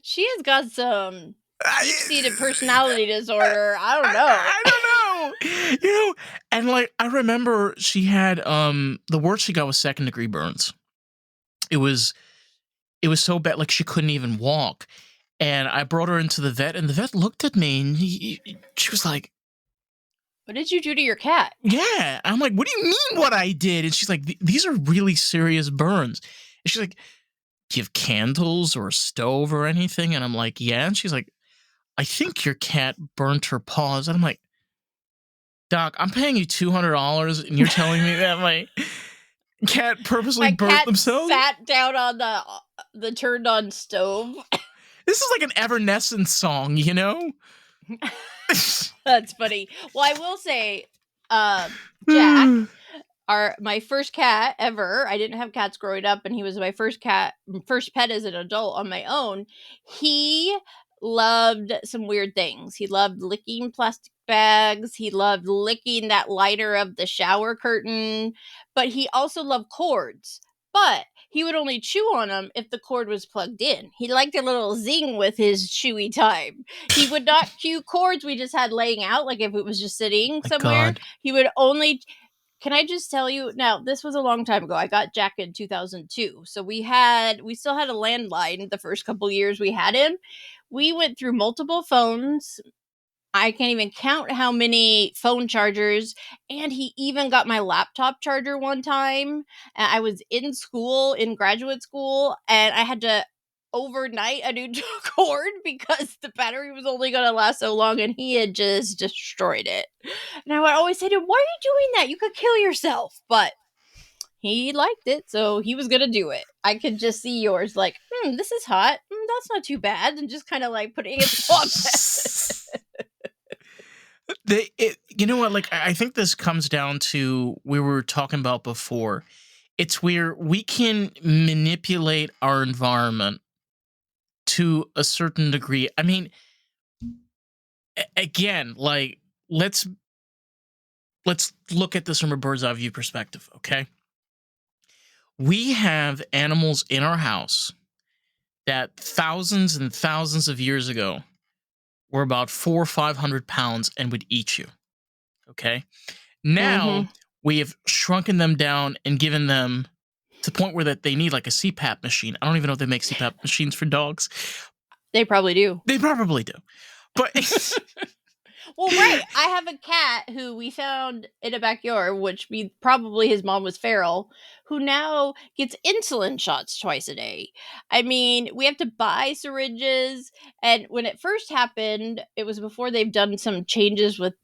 She has got some deep-seated personality disorder. I don't know. You know, and like, I remember she had the worst she got was 2nd-degree burns. It was so bad, like she couldn't even walk. And I brought her into the vet, and the vet looked at me, and she was like, "What did you do to your cat?" Yeah. I'm like, "What do you mean what I did?" And she's like, "These are really serious burns." And she's like, do you have candles or a stove or anything? And I'm like, yeah. And she's like, I think your cat burnt her paws. And I'm like, Doc, I'm paying you $200 and you're telling me that my cat purposely My burnt cat themselves? sat down on the turned on stove. This is like an Evanescence song, you know? That's funny. Well, I will say, Jack, my first cat ever. I didn't have cats growing up, and he was my first pet as an adult on my own. He loved some weird things. He loved licking plastic bags. He loved licking that lighter of the shower curtain, but he also loved cords. But he would only chew on them if the cord was plugged in. He liked a little zing with his chewy time. He would not chew cords we just had laying out, like if it was just sitting My somewhere. God. He would only. Can I just tell you now, this was a long time ago. I got Jack in 2002. So we still had a landline the first couple years we had him. We went through multiple phones. I can't even count how many phone chargers, and he even got my laptop charger one time. I was in graduate school, and I had to overnight a new cord because the battery was only going to last so long, and he had just destroyed it. And I would always say to him, "Why are you doing that? You could kill yourself." But he liked it, so he was gonna do it. I could just see yours like, this is hot. That's not too bad, and just kind of like putting it on. You know what? Like, I think this comes down to we were talking about before. It's where we can manipulate our environment to a certain degree. I mean, again, like let's look at this from a bird's eye view perspective. Okay, we have animals in our house that thousands and thousands of years ago were about 400 or 500 pounds and would eat you. Okay. Now we have shrunken them down and given them to the point where that they need like a CPAP machine. I don't even know if they make CPAP machines for dogs. They probably do. They probably do. But well, right. I have a cat who we found in a backyard, which probably his mom was feral, who now gets insulin shots twice a day. I mean, we have to buy syringes, and when it first happened, it was before they've done some changes with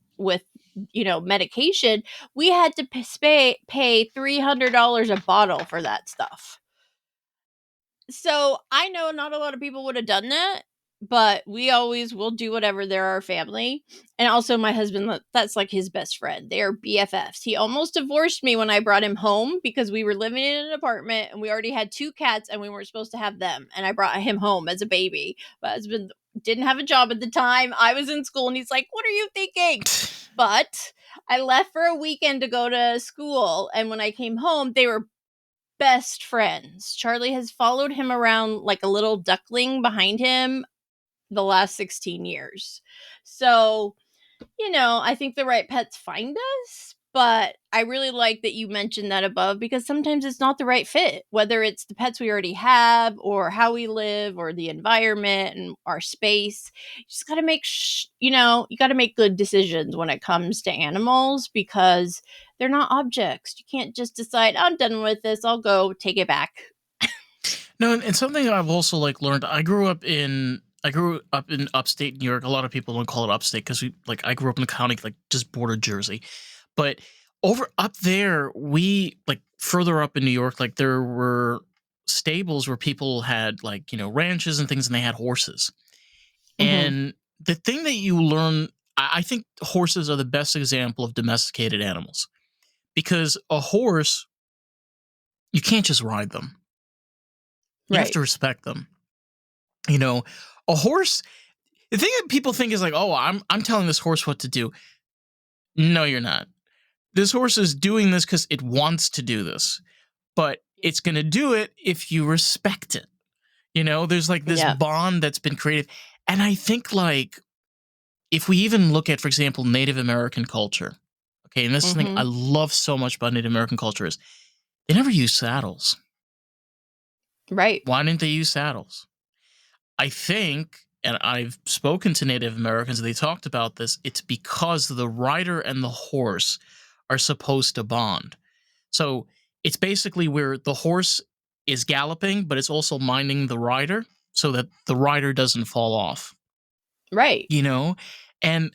medication. We had to pay $300 a bottle for that stuff. So I know not a lot of people would have done that, but we always will do whatever. They're our family. And also my husband, that's like his best friend. They are BFFs. He almost divorced me when I brought him home because we were living in an apartment and we already had 2 cats and we weren't supposed to have them. And I brought him home as a baby. My husband didn't have a job at the time. I was in school and he's like, "What are you thinking?" But I left for a weekend to go to school. And when I came home, they were best friends. Charlie has followed him around like a little duckling behind him the last 16 years. So, I think the right pets find us, but I really like that you mentioned that above because sometimes it's not the right fit, whether it's the pets we already have or how we live or the environment and our space. You just got to make, you got to make good decisions when it comes to animals because they're not objects. You can't just decide, "I'm done with this. I'll go take it back." No, and something that I've also like learned. I grew up in upstate New York. A lot of people don't call it upstate because I grew up in a county like just border Jersey, but over up there, we like further up in New York, like there were stables where people had like ranches and things, and they had horses. And the thing that you learn, I think horses are the best example of domesticated animals because a horse, you can't just ride them. You have to respect them. A horse, the thing that people think is like, "Oh, I'm telling this horse what to do." No, you're not. This horse is doing this because it wants to do this, but it's going to do it if you respect it. There's like this bond that's been created. And I think like, if we even look at, for example, Native American culture, okay, and this is something I love so much about Native American culture is they never use saddles. Right. Why didn't they use saddles? I think, and I've spoken to Native Americans, they talked about this, it's because the rider and the horse are supposed to bond. So it's basically where the horse is galloping, but it's also minding the rider so that the rider doesn't fall off, Right. you know? And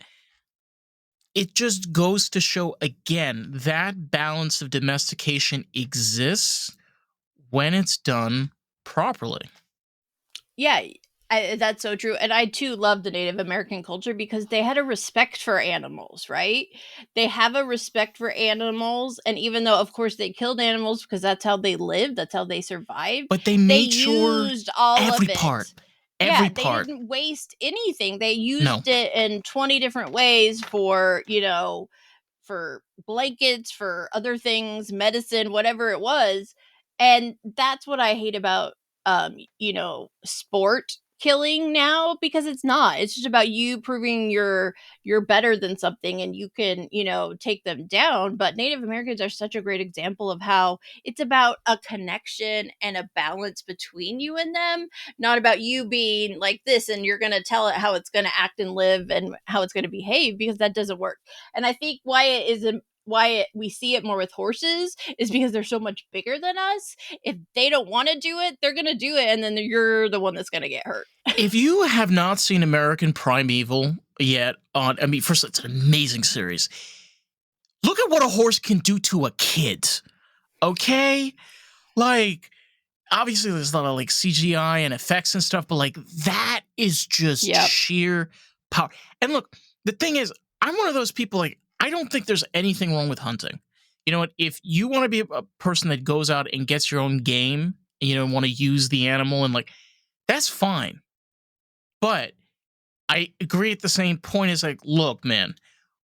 it just goes to show again that balance of domestication exists when it's done properly. Yeah, that's so true. And I too love the Native American culture because they had a respect for animals, right? They have a respect for animals. And even though, of course, they killed animals because that's how they lived, that's how they survived, But they they made sure used all of every it. part, Yeah, every they part. didn't waste anything. They No. used it in 20 different ways for, for blankets, for other things, medicine, whatever it was. And that's what I hate about sport killing now, because it's not. It's just about you proving you're better than something and you can, take them down. But Native Americans are such a great example of how it's about a connection and a balance between you and them, not about you being like this and you're going to tell it how it's going to act and live and how it's going to behave, because that doesn't work. And I think we see it more with horses is because they're so much bigger than us. If they don't want to do it, they're going to do it, and then you're the one that's going to get hurt. If you have not seen American Primeval yet, first, it's an amazing series. Look at what a horse can do to a kid. Okay? Like, obviously there's a lot of like CGI and effects and stuff, but like that is just Yep. sheer power. And look, the thing is, I'm one of those people, like, I don't think there's anything wrong with hunting. You know what? If you want to be a person that goes out and gets your own game, want to use the animal and like, that's fine. But I agree at the same point as like, look, man,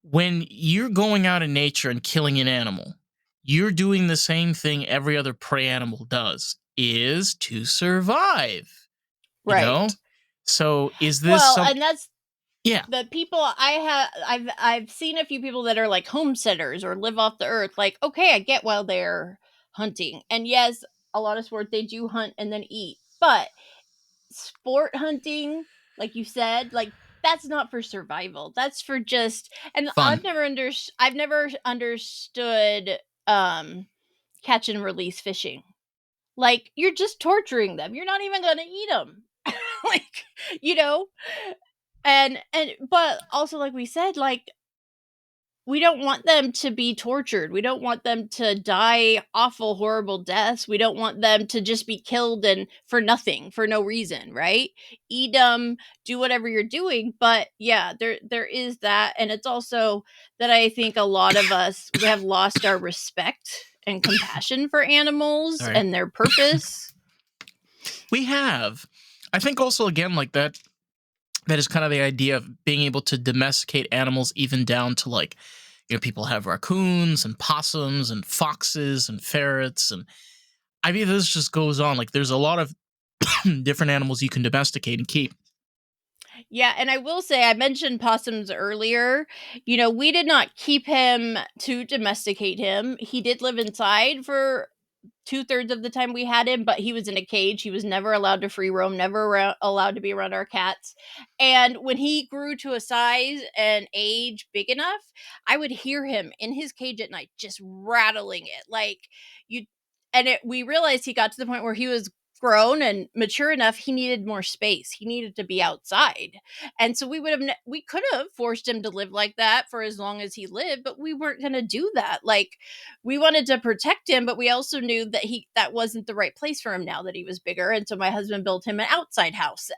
when you're going out in nature and killing an animal, you're doing the same thing every other prey animal does, is to survive, you Right. know? So is this Well, some and that's yeah, the people I've seen a few people that are like homesteaders or live off the earth. Like, okay, I get while they're hunting. And yes, a lot of sport they do hunt and then eat. But sport hunting, like you said, like that's not for survival. That's for just, and fun. I've never understood catch and release fishing. Like, you're just torturing them. You're not even going to eat them. Like, you know, and but also, like we said, like, we don't want them to be tortured. We don't want them to die awful, horrible deaths. We don't want them to just be killed and for nothing, for no reason, right? Eat them, do whatever you're doing. But yeah, there is that, and it's also that I think a lot of us, we have lost our respect and compassion for animals Sorry. and their purpose. We have. I think also again like that is kind of the idea of being able to domesticate animals even down to like, people have raccoons and possums and foxes and ferrets, and I mean this just goes on. Like there's a lot of different animals you can domesticate and keep. Yeah, and I will say, I mentioned possums earlier. We did not keep him to domesticate him. He did live inside for 2/3 of the time we had him, but he was in a cage. He was never allowed to free roam, never allowed to be around our cats. And when he grew to a size and age big enough, I would hear him in his cage at night just rattling it. Like, you we realized he got to the point where he was grown and mature enough. He needed more space. He needed to be outside. And so we could have forced him to live like that for as long as he lived, but we weren't going to do that. Like, we wanted to protect him, but we also knew that that wasn't the right place for him now that he was bigger. And so my husband built him an outside house,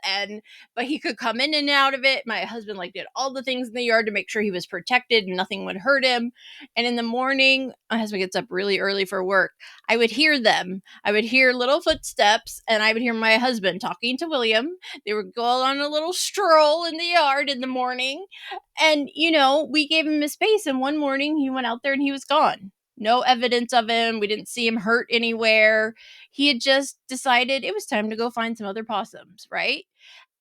but he could come in and out of it. My husband like did all the things in the yard to make sure he was protected and nothing would hurt him. And in the morning, my husband gets up really early for work. I would hear them. I would hear little footsteps, and I would hear my husband talking to William. They would go on a little stroll in the yard in the morning. And, we gave him his space. And one morning he went out there and he was gone. No evidence of him. We didn't see him hurt anywhere. He had just decided it was time to go find some other possums, right?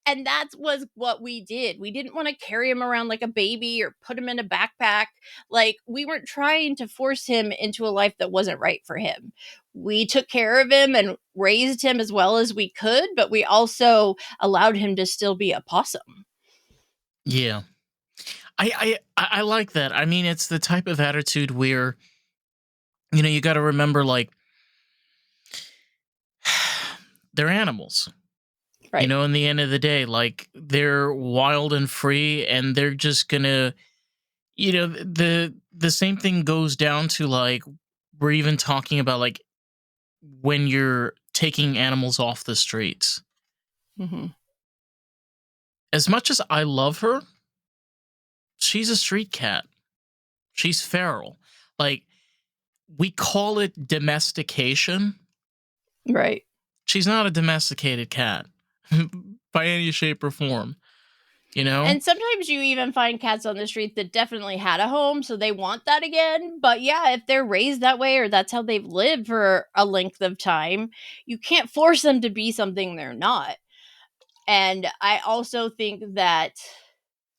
And that was what we did. We didn't want to carry him around like a baby or put him in a backpack. Like, we weren't trying to force him into a life that wasn't right for him. We took care of him and raised him as well as we could, but we also allowed him to still be a possum. Yeah. I like that. I mean, it's the type of attitude where you got to remember, like, they're animals. You Right. know, in the end of the day, like they're wild and free, and they're just gonna, the same thing goes down to like we're even talking about like when you're taking animals off the streets. Hmm. As much as I love her, she's a street cat. She's feral. Like we call it domestication. Right. She's not a domesticated cat by any shape or form, you know? And sometimes you even find cats on the street that definitely had a home, so they want that again. But yeah, if they're raised that way or that's how they've lived for a length of time, you can't force them to be something they're not. And I also think that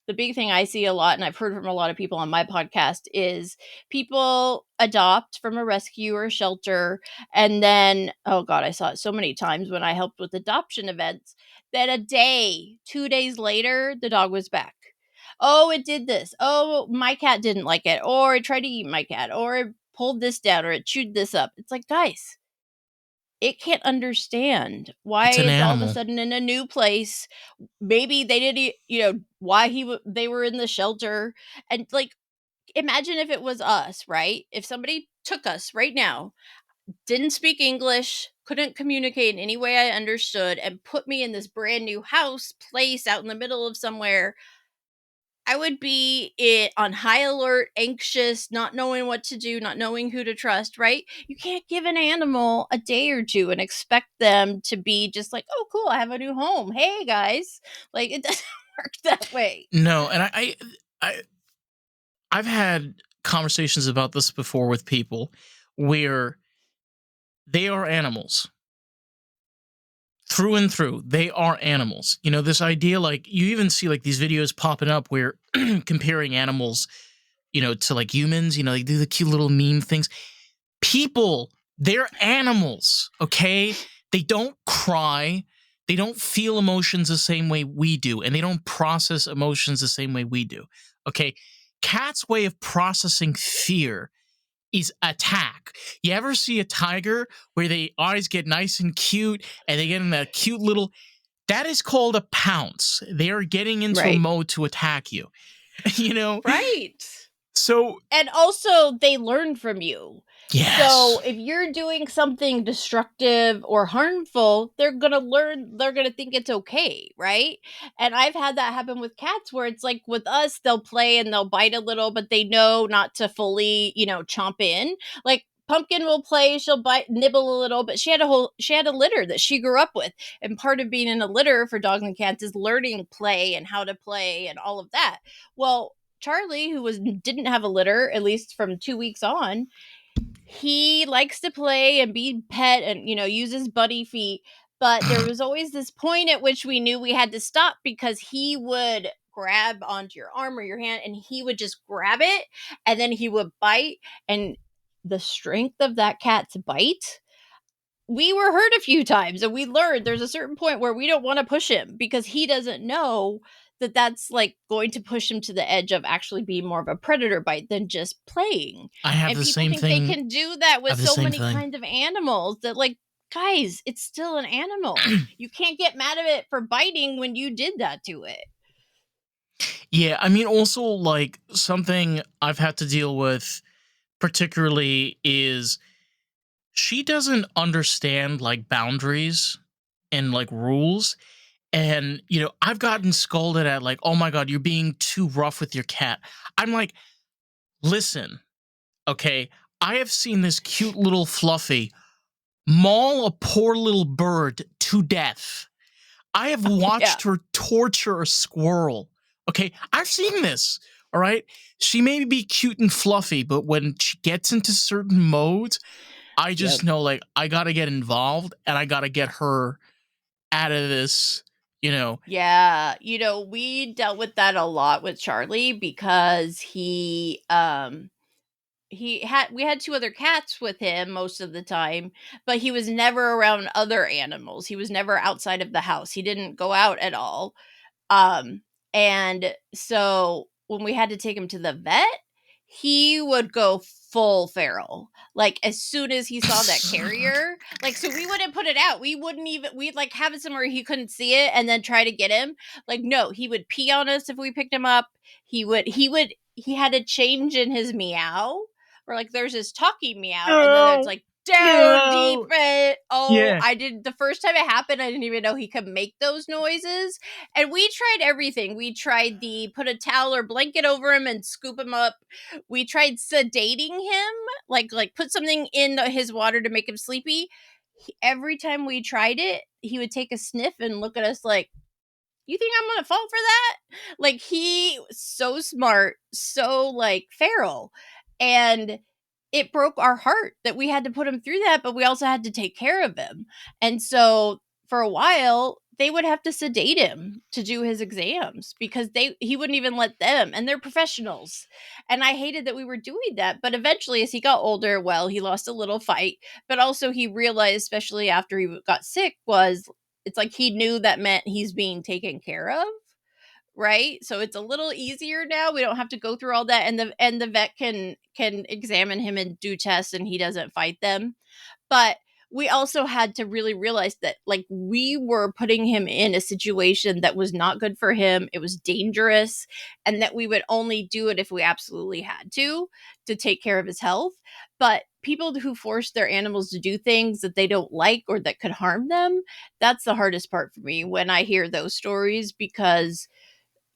the big thing I see a lot, and I've heard from a lot of people on my podcast, is people adopt from a rescue or shelter. And then, oh God, I saw it so many times when I helped with adoption events that a day, 2 days later, the dog was back. Oh, it did this. Oh, my cat didn't like it. Or it tried to eat my cat. Or it pulled this down. Or it chewed this up. It's like, guys, it can't understand why It's an it's all of a animal. sudden in a new place. Maybe they didn't, why they were in the shelter. And like, imagine if it was us, right? If somebody took us right now, didn't speak English, couldn't communicate in any way I understood, and put me in this brand new house place out in the middle of somewhere, I would be on high alert, anxious, not knowing what to do, not knowing who to trust, right? You can't give an animal a day or two and expect them to be just like, oh, cool, I have a new home. Hey, guys. Like, it doesn't work that way. No, and I I've had conversations about this before with people where they are animals through and through. They are animals. You know, this idea, like you even see like these videos popping up where comparing animals, to like humans, they do the cute little meme things. People, they're animals, okay? They don't cry. They don't feel emotions the same way we do, and they don't process emotions the same way we do. Okay? Cats' way of processing fear is attack. You ever see a tiger where they eyes get nice and cute and they get in that cute little, that is called a pounce. They are getting into a Right. mode to attack you. you know? Right. So And also, they learn from you. So yes. if you're doing something destructive or harmful, they're going to learn, they're going to think it's okay, right? And I've had that happen with cats where it's like with us, they'll play and they'll bite a little, but they know not to fully, chomp in. Like Pumpkin will play, she'll bite, nibble a little, but she had a litter that she grew up with. And part of being in a litter for dogs and cats is learning play and how to play and all of that. Well, Charlie, who didn't have a litter, at least from 2 weeks on, he likes to play and be pet and use his buddy feet. But there was always this point at which we knew we had to stop because he would grab onto your arm or your hand and he would just grab it and then he would bite. And the strength of that cat's bite, we were hurt a few times and we learned there's a certain point where we don't want to push him because he doesn't know that that's like going to push him to the edge of actually being more of a predator bite than just playing. I have And the people same think they thing. can do that I with have the so same many thing. kinds of animals that, like, guys, it's still an animal. You can't get mad at it for biting when you did that to it. Yeah, I mean, also like something I've had to deal with particularly is she doesn't understand like boundaries and like rules. And, I've gotten scolded at like, oh my God, you're being too rough with your cat. I'm like, listen, okay, I have seen this cute little fluffy maul a poor little bird to death. I have Yeah. watched her torture a squirrel. Okay, I've seen this. All right. She may be cute and fluffy, but when she gets into certain modes, I just Yep. know like I gotta get involved and I gotta get her out of this, Yeah, we dealt with that a lot with Charlie because we had two other cats with him most of the time, but he was never around other animals. He was never outside of the house. He didn't go out at all. Um and so when we had to take him to the vet, he would go full feral. Like as soon as he saw that carrier, like so we wouldn't put it out. We wouldn't even we'd like have it somewhere he couldn't see it and then try to get him. Like no, he would pee on us if we picked him up. He had a change in his meow. Or like there's his talking meow and then there's No, like down deep no. it. Oh, Yeah. I did the first time it happened, I didn't even know he could make those noises. And we tried everything. We tried the put a towel or blanket over him and scoop him up. We tried sedating him, like put something in his water to make him sleepy. Every time we tried it, he would take a sniff and look at us like, "You think I'm gonna fall for that?" Like he was so smart, so like feral, and it broke our heart that we had to put him through that, but we also had to take care of him. And so for a while, they would have to sedate him to do his exams because he wouldn't even let them, and they're professionals. And I hated that we were doing that, but eventually as he got older, well, he lost a little fight, but also he realized, especially after he got sick, was it's like he knew that meant he's being taken care of, right? So it's a little easier now. We don't have to go through all that, and the vet can examine him and do tests, and he doesn't fight them. But we also had to really realize that like we were putting him in a situation that was not good for him. It was dangerous, and that we would only do it if we absolutely had to take care of his health. But people who force their animals to do things that they don't like or that could harm them, that's the hardest part for me when I hear those stories, because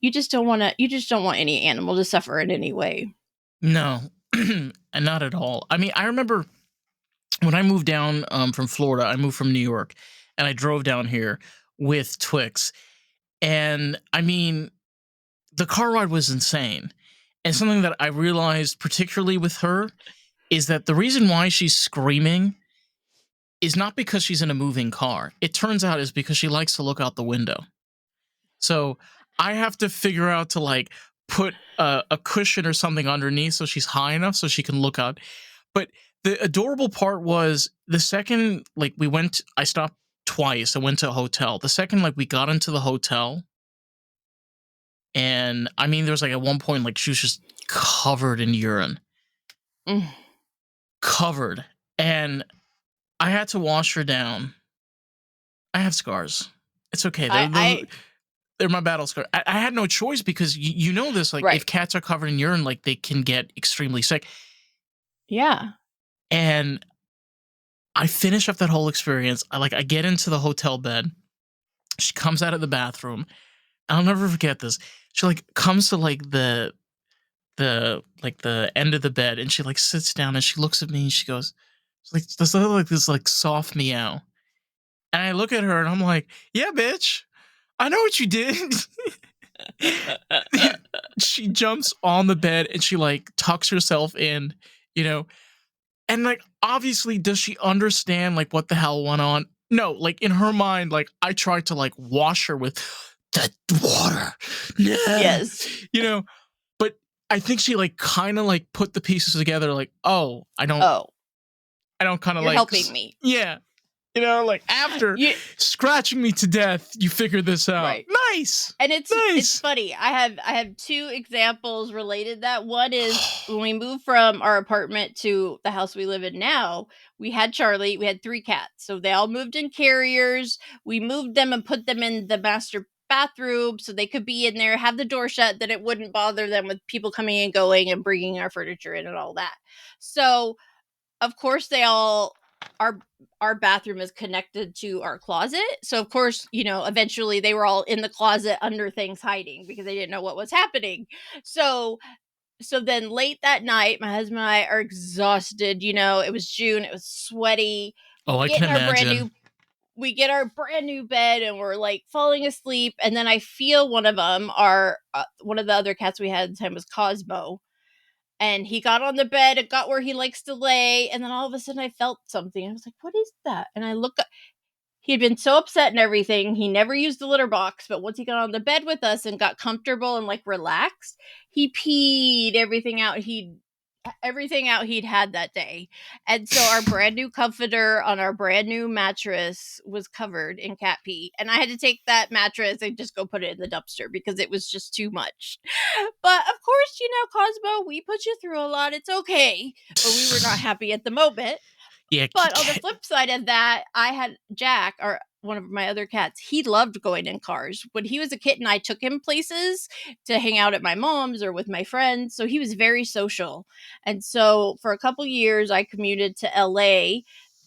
you just don't want any animal to suffer in any way. No, and not at all. I mean, I remember when I moved down from Florida, I moved from New York, and I drove down here with Twix. And I mean, the car ride was insane. And something that I realized, particularly with her, is that the reason why she's screaming is not because she's in a moving car. It turns out is because she likes to look out the window. So I have to figure out to like put a cushion or something underneath so she's high enough so she can look out. But the adorable part was the second like I stopped twice. I went to a hotel. The second like we got into the hotel, and I mean there was like at one point like she was just covered in urine, Mm. covered, and I had to wash her down. I have scars. It's okay. I They're my battle scars. I had no choice because you know this. Like right. if cats are covered in urine, like they can get extremely sick. Yeah. And I finish up that whole experience. I get into the hotel bed. She comes out of the bathroom. I'll never forget this. She like comes to like the end of the bed, and she like sits down and she looks at me and she goes, like this like soft meow. And I look at her and I'm like, yeah, bitch, I know what you did. She jumps on the bed and she like tucks herself in, you know, and like obviously does she understand like what the hell went on? No, like in her mind, like I tried to like wash her with the water. Nah. Yes. You know, but I think she like kind of like put the pieces together like, oh, Oh, I don't kind of you're like helping me. yeah. You know, like after You scratching me to death, you figure this out. right. Nice. And it's Nice. funny. I have two examples related. That one is when we moved from our apartment to the house we live in now, we had Charlie, we had 3 cats. So they all moved in carriers. We moved them and put them in the master bathroom so they could be in there, have the door shut, that it wouldn't bother them with people coming and going and bringing our furniture in and all that. So of course they all our our bathroom is connected to our closet, so of course, eventually they were all in the closet under things hiding because they didn't know what was happening. So so then late that night, my husband and I are exhausted. It was June, it was sweaty. we Oh, I get can in our brand imagine. new we get our brand new bed and we're like falling asleep, and then I feel one of them, our one of the other cats we had at the time was Cosmo, and he got on the bed and got where he likes to lay, and then all of a sudden I felt something. I was like, "What is that?" And I look up. He had been so upset and everything. He never used the litter box, but once he got on the bed with us and got comfortable and like relaxed, he peed everything out. everything out he'd had that day. And so our brand new comforter on our brand new mattress was covered in cat pee. And I had to take that mattress and just go put it in the dumpster because it was just too much. But of course, Cosmo, we put you through a lot. It's okay. But we were not happy at the moment. Yeah, But on the flip side of that, I had Jack, or one of my other cats. He loved going in cars. When he was a kitten, I took him places to hang out at my mom's or with my friends. So he was very social. And so for a couple years, I commuted to LA.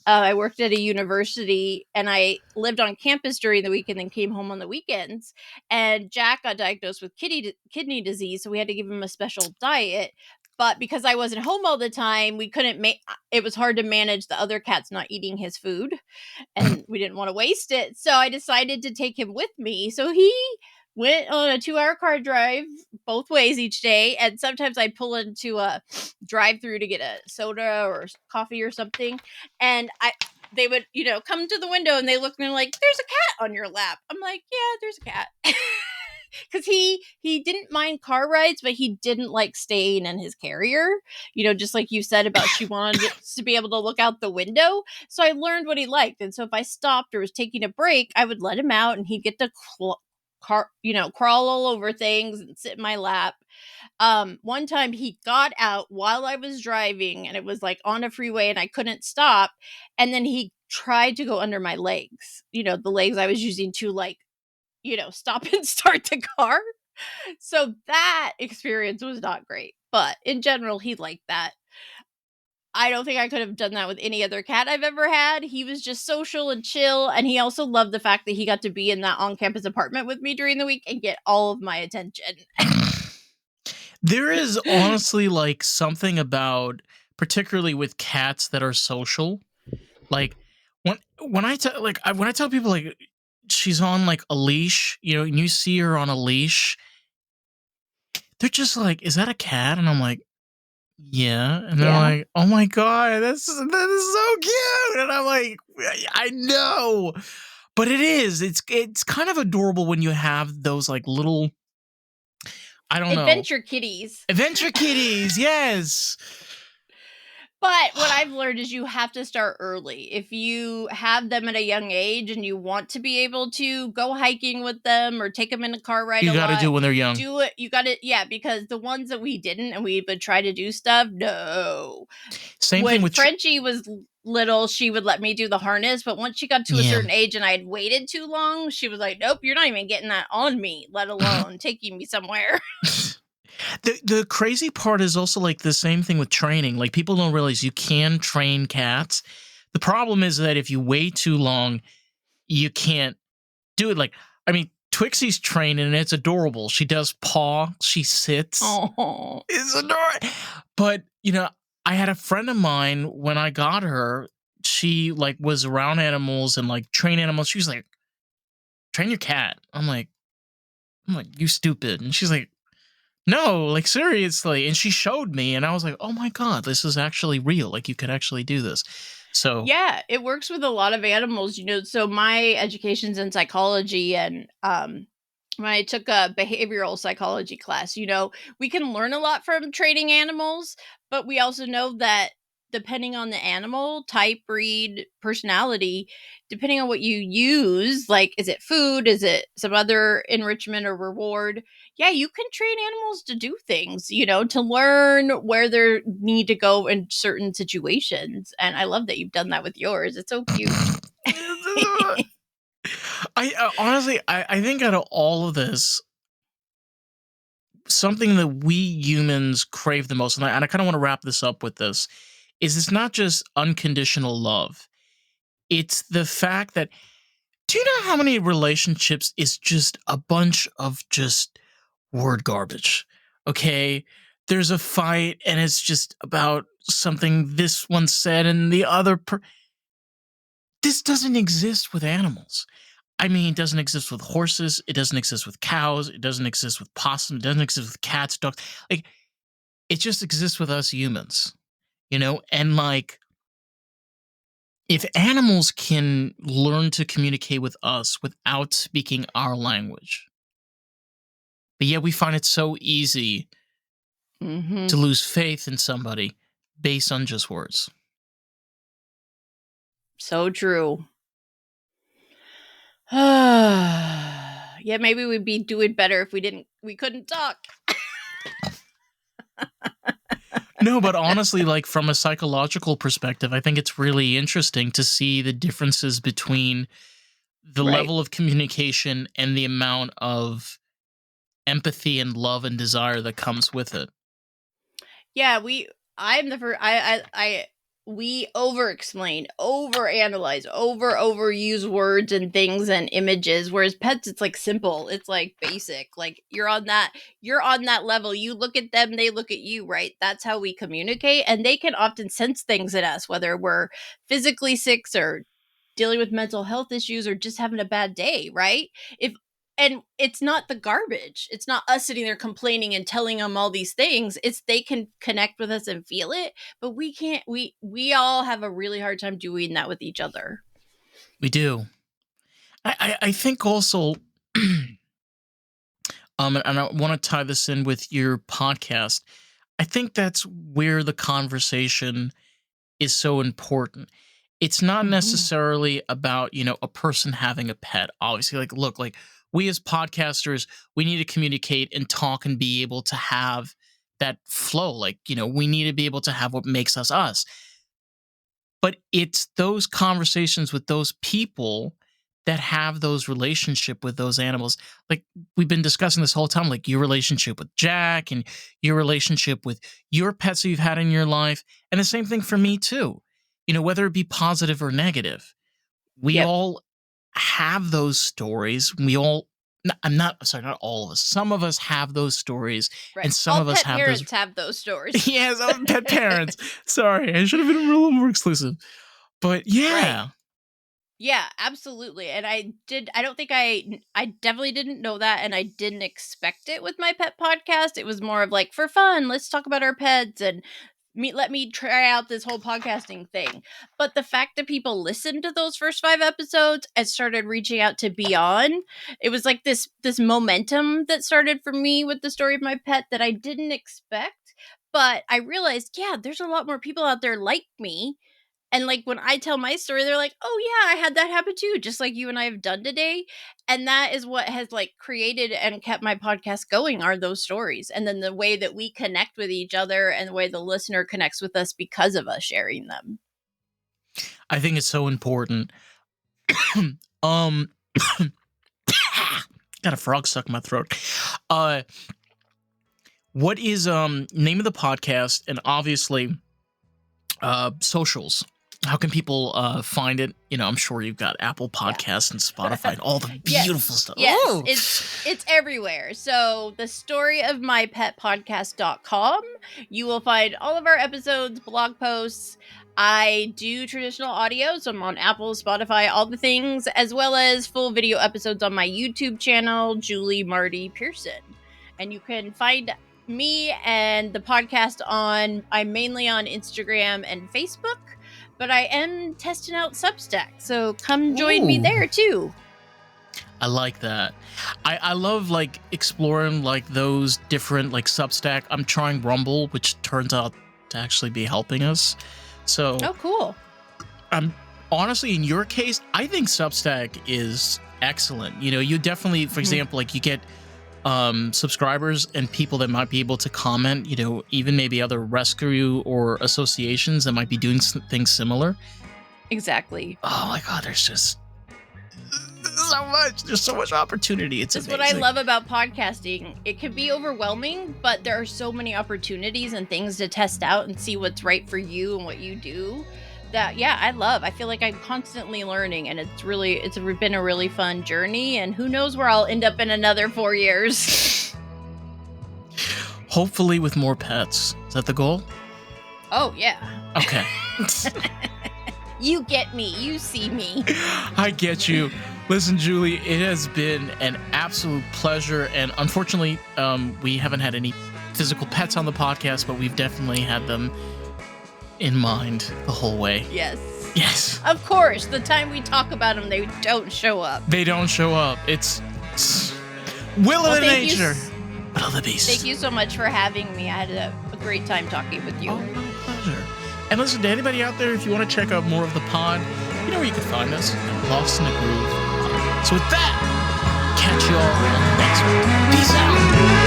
I worked at a university and I lived on campus during the week and then came home on the weekends. And Jack got diagnosed with kidney disease. So we had to give him a special diet. But because I wasn't home all the time, we couldn't make it was hard to manage the other cats not eating his food, and we didn't want to waste it. So I decided to take him with me. So he went on a 2-hour car drive both ways each day, and sometimes I'd pull into a drive-through to get a soda or coffee or something, and they would, come to the window and they look and they're like, "There's a cat on your lap." I'm like, "Yeah, there's a cat." Because he didn't mind car rides, but he didn't like staying in his carrier. Just like you said about she wanted to be able to look out the window. So I learned what he liked, and so if I stopped or was taking a break, I would let him out, and he'd get to crawl all over things and sit in my lap. One time he got out while I was driving, and it was like on a freeway, and I couldn't stop, and then he tried to go under my legs. The legs I was using to stop and start the car. So that experience was not great. But in general, he liked that. I don't think I could have done that with any other cat I've ever had. He was just social and chill. And he also loved the fact that he got to be in that on campus apartment with me during the week and get all of my attention. There is honestly like something about, particularly with cats that are social, like when I tell people like she's on like a leash, and you see her on a leash, they're just like, "Is that a cat?" And I'm like, "Yeah." And they're like, "Oh my god, that is so cute." And I'm like, "I know." But it is. It's kind of adorable when you have those like little, I don't know. Adventure kitties. Adventure kitties, yes. But what I've learned is you have to start early. If you have them at a young age and you want to be able to go hiking with them or take them in a car ride, You got to do it when they're young. Do it. You got to, yeah, because the ones that we didn't and we would try to do stuff, no. Same thing with Frenchie was little, she would let me do the harness, but once she got to a certain age and I had waited too long, she was like, "Nope, you're not even getting that on me, let alone taking me somewhere." The crazy part is also like the same thing with training. Like people don't realize you can train cats. The problem is that if you wait too long, you can't do it. Like, I mean, Twixie's trained and it's adorable. She does paw, she sits. Oh, it's adorable. But I had a friend of mine when I got her. She like was around animals and like train animals. She was like, "Train your cat." I'm like, "You stupid." And she's like, "No, like seriously." And she showed me and I was like, "Oh my god, this is actually real. Like you could actually do this." So yeah, it works with a lot of animals, so my education's in psychology, and when I took a behavioral psychology class, we can learn a lot from training animals, but we also know that depending on the animal, type, breed, personality, depending on what you use, like, is it food? Is it some other enrichment or reward? Yeah, you can train animals to do things, to learn where they need to go in certain situations. And I love that you've done that with yours. It's so cute. I honestly, I think out of all of this, something that we humans crave the most, and I kind of want to wrap this up with this, is it's not just unconditional love. It's the fact that, do you know how many relationships is just a bunch of just word garbage? Okay? There's a fight and it's just about something this one said and the other this doesn't exist with animals. I mean, it doesn't exist with horses. It doesn't exist with cows. It doesn't exist with possum. It doesn't exist with cats, dogs. Like, it just exists with us humans, And like, if animals can learn to communicate with us without speaking our language, but yet we find it so easy to lose faith in somebody based on just words. So true. Yeah, maybe we'd be doing better if we couldn't talk. No, but honestly, like from a psychological perspective, I think it's really interesting to see the differences between the Right. level of communication and the amount of empathy and love and desire that comes with it. Yeah, I'm the first. We over-explain, over-analyze, overuse words and things and images. Whereas pets, it's like simple. It's like basic. Like you're on that level. You look at them, they look at you, right? That's how we communicate. And they can often sense things in us, whether we're physically sick or dealing with mental health issues or just having a bad day, right? And it's not the garbage. It's not us sitting there complaining and telling them all these things. It's they can connect with us and feel it, but we can't. We all have a really hard time doing that with each other. We do. I think also, and I want to tie this in with your podcast. I think that's where the conversation is so important. It's not necessarily about, a person having a pet. Obviously, look, we as podcasters, we need to communicate and talk and be able to have that flow. We need to be able to have what makes us us. But it's those conversations with those people that have those relationship with those animals. Like we've been discussing this whole time, like your relationship with Jack and your relationship with your pets that you've had in your life. And the same thing for me too. Whether it be positive or negative, we all have those stories. Not all of us. Some of us have those stories, right. And some all of us have those. Have those stories. Yes, all pet parents. Sorry, I should have been a little more exclusive. But yeah. Right. Yeah, absolutely. And I definitely didn't know that, and I didn't expect it with my pet podcast. It was more of like, for fun, let's talk about our pets and let me try out this whole podcasting thing. But the fact that people listened to those first 5 episodes and started reaching out to beyond, it was like this momentum that started for me with the story of my pet that I didn't expect. But I realized, yeah, there's a lot more people out there like me. And like when I tell my story, they're like, oh yeah, I had that happen too, just like you and I have done today. And that is what has like created and kept my podcast going, are those stories. And then the way that we connect with each other and the way the listener connects with us because of us sharing them. I think it's so important. Got a frog stuck in my throat. What is name of the podcast, and obviously socials? How can people find it? I'm sure you've got Apple Podcasts and Spotify and all the beautiful stuff. Yes, Ooh. it's everywhere. So the storyofmypetpodcast.com. You will find all of our episodes, blog posts. I do traditional audio, so I'm on Apple, Spotify, all the things, as well as full video episodes on my YouTube channel, Julie Marty-Pearson. And you can find me and the podcast I'm mainly on Instagram and Facebook. But I am testing out Substack, so come join me there too. I like that. I love exploring those different Substack. I'm trying Rumble, which turns out to actually be helping us. So cool. Honestly, in your case, I think Substack is excellent. You definitely, for example, you get subscribers and people that might be able to comment, even maybe other rescue or associations that might be doing things similar. Exactly. Oh my God, there's just there's so much opportunity. It's amazing. What I love about podcasting. It can be overwhelming, but there are so many opportunities and things to test out and see what's right for you and what you do. That I feel like I'm constantly learning, and it's been a really fun journey, and who knows where I'll end up in another 4 years. Hopefully with more pets. Is that the goal? Oh yeah. Okay. You get me, you see me. I get you. Listen, Julie, it has been an absolute pleasure, and unfortunately we haven't had any physical pets on the podcast, but we've definitely had them in mind the whole way. Yes. Of course, the time we talk about them, they don't show up. It's will of nature. I love the beast. Thank you so much for having me. I had a great time talking with you. Oh, my pleasure. And listen, to anybody out there, if you want to check out more of the pod, you know where you can find us at Lost in the Groove. So with that, catch you all on the next one. Peace out.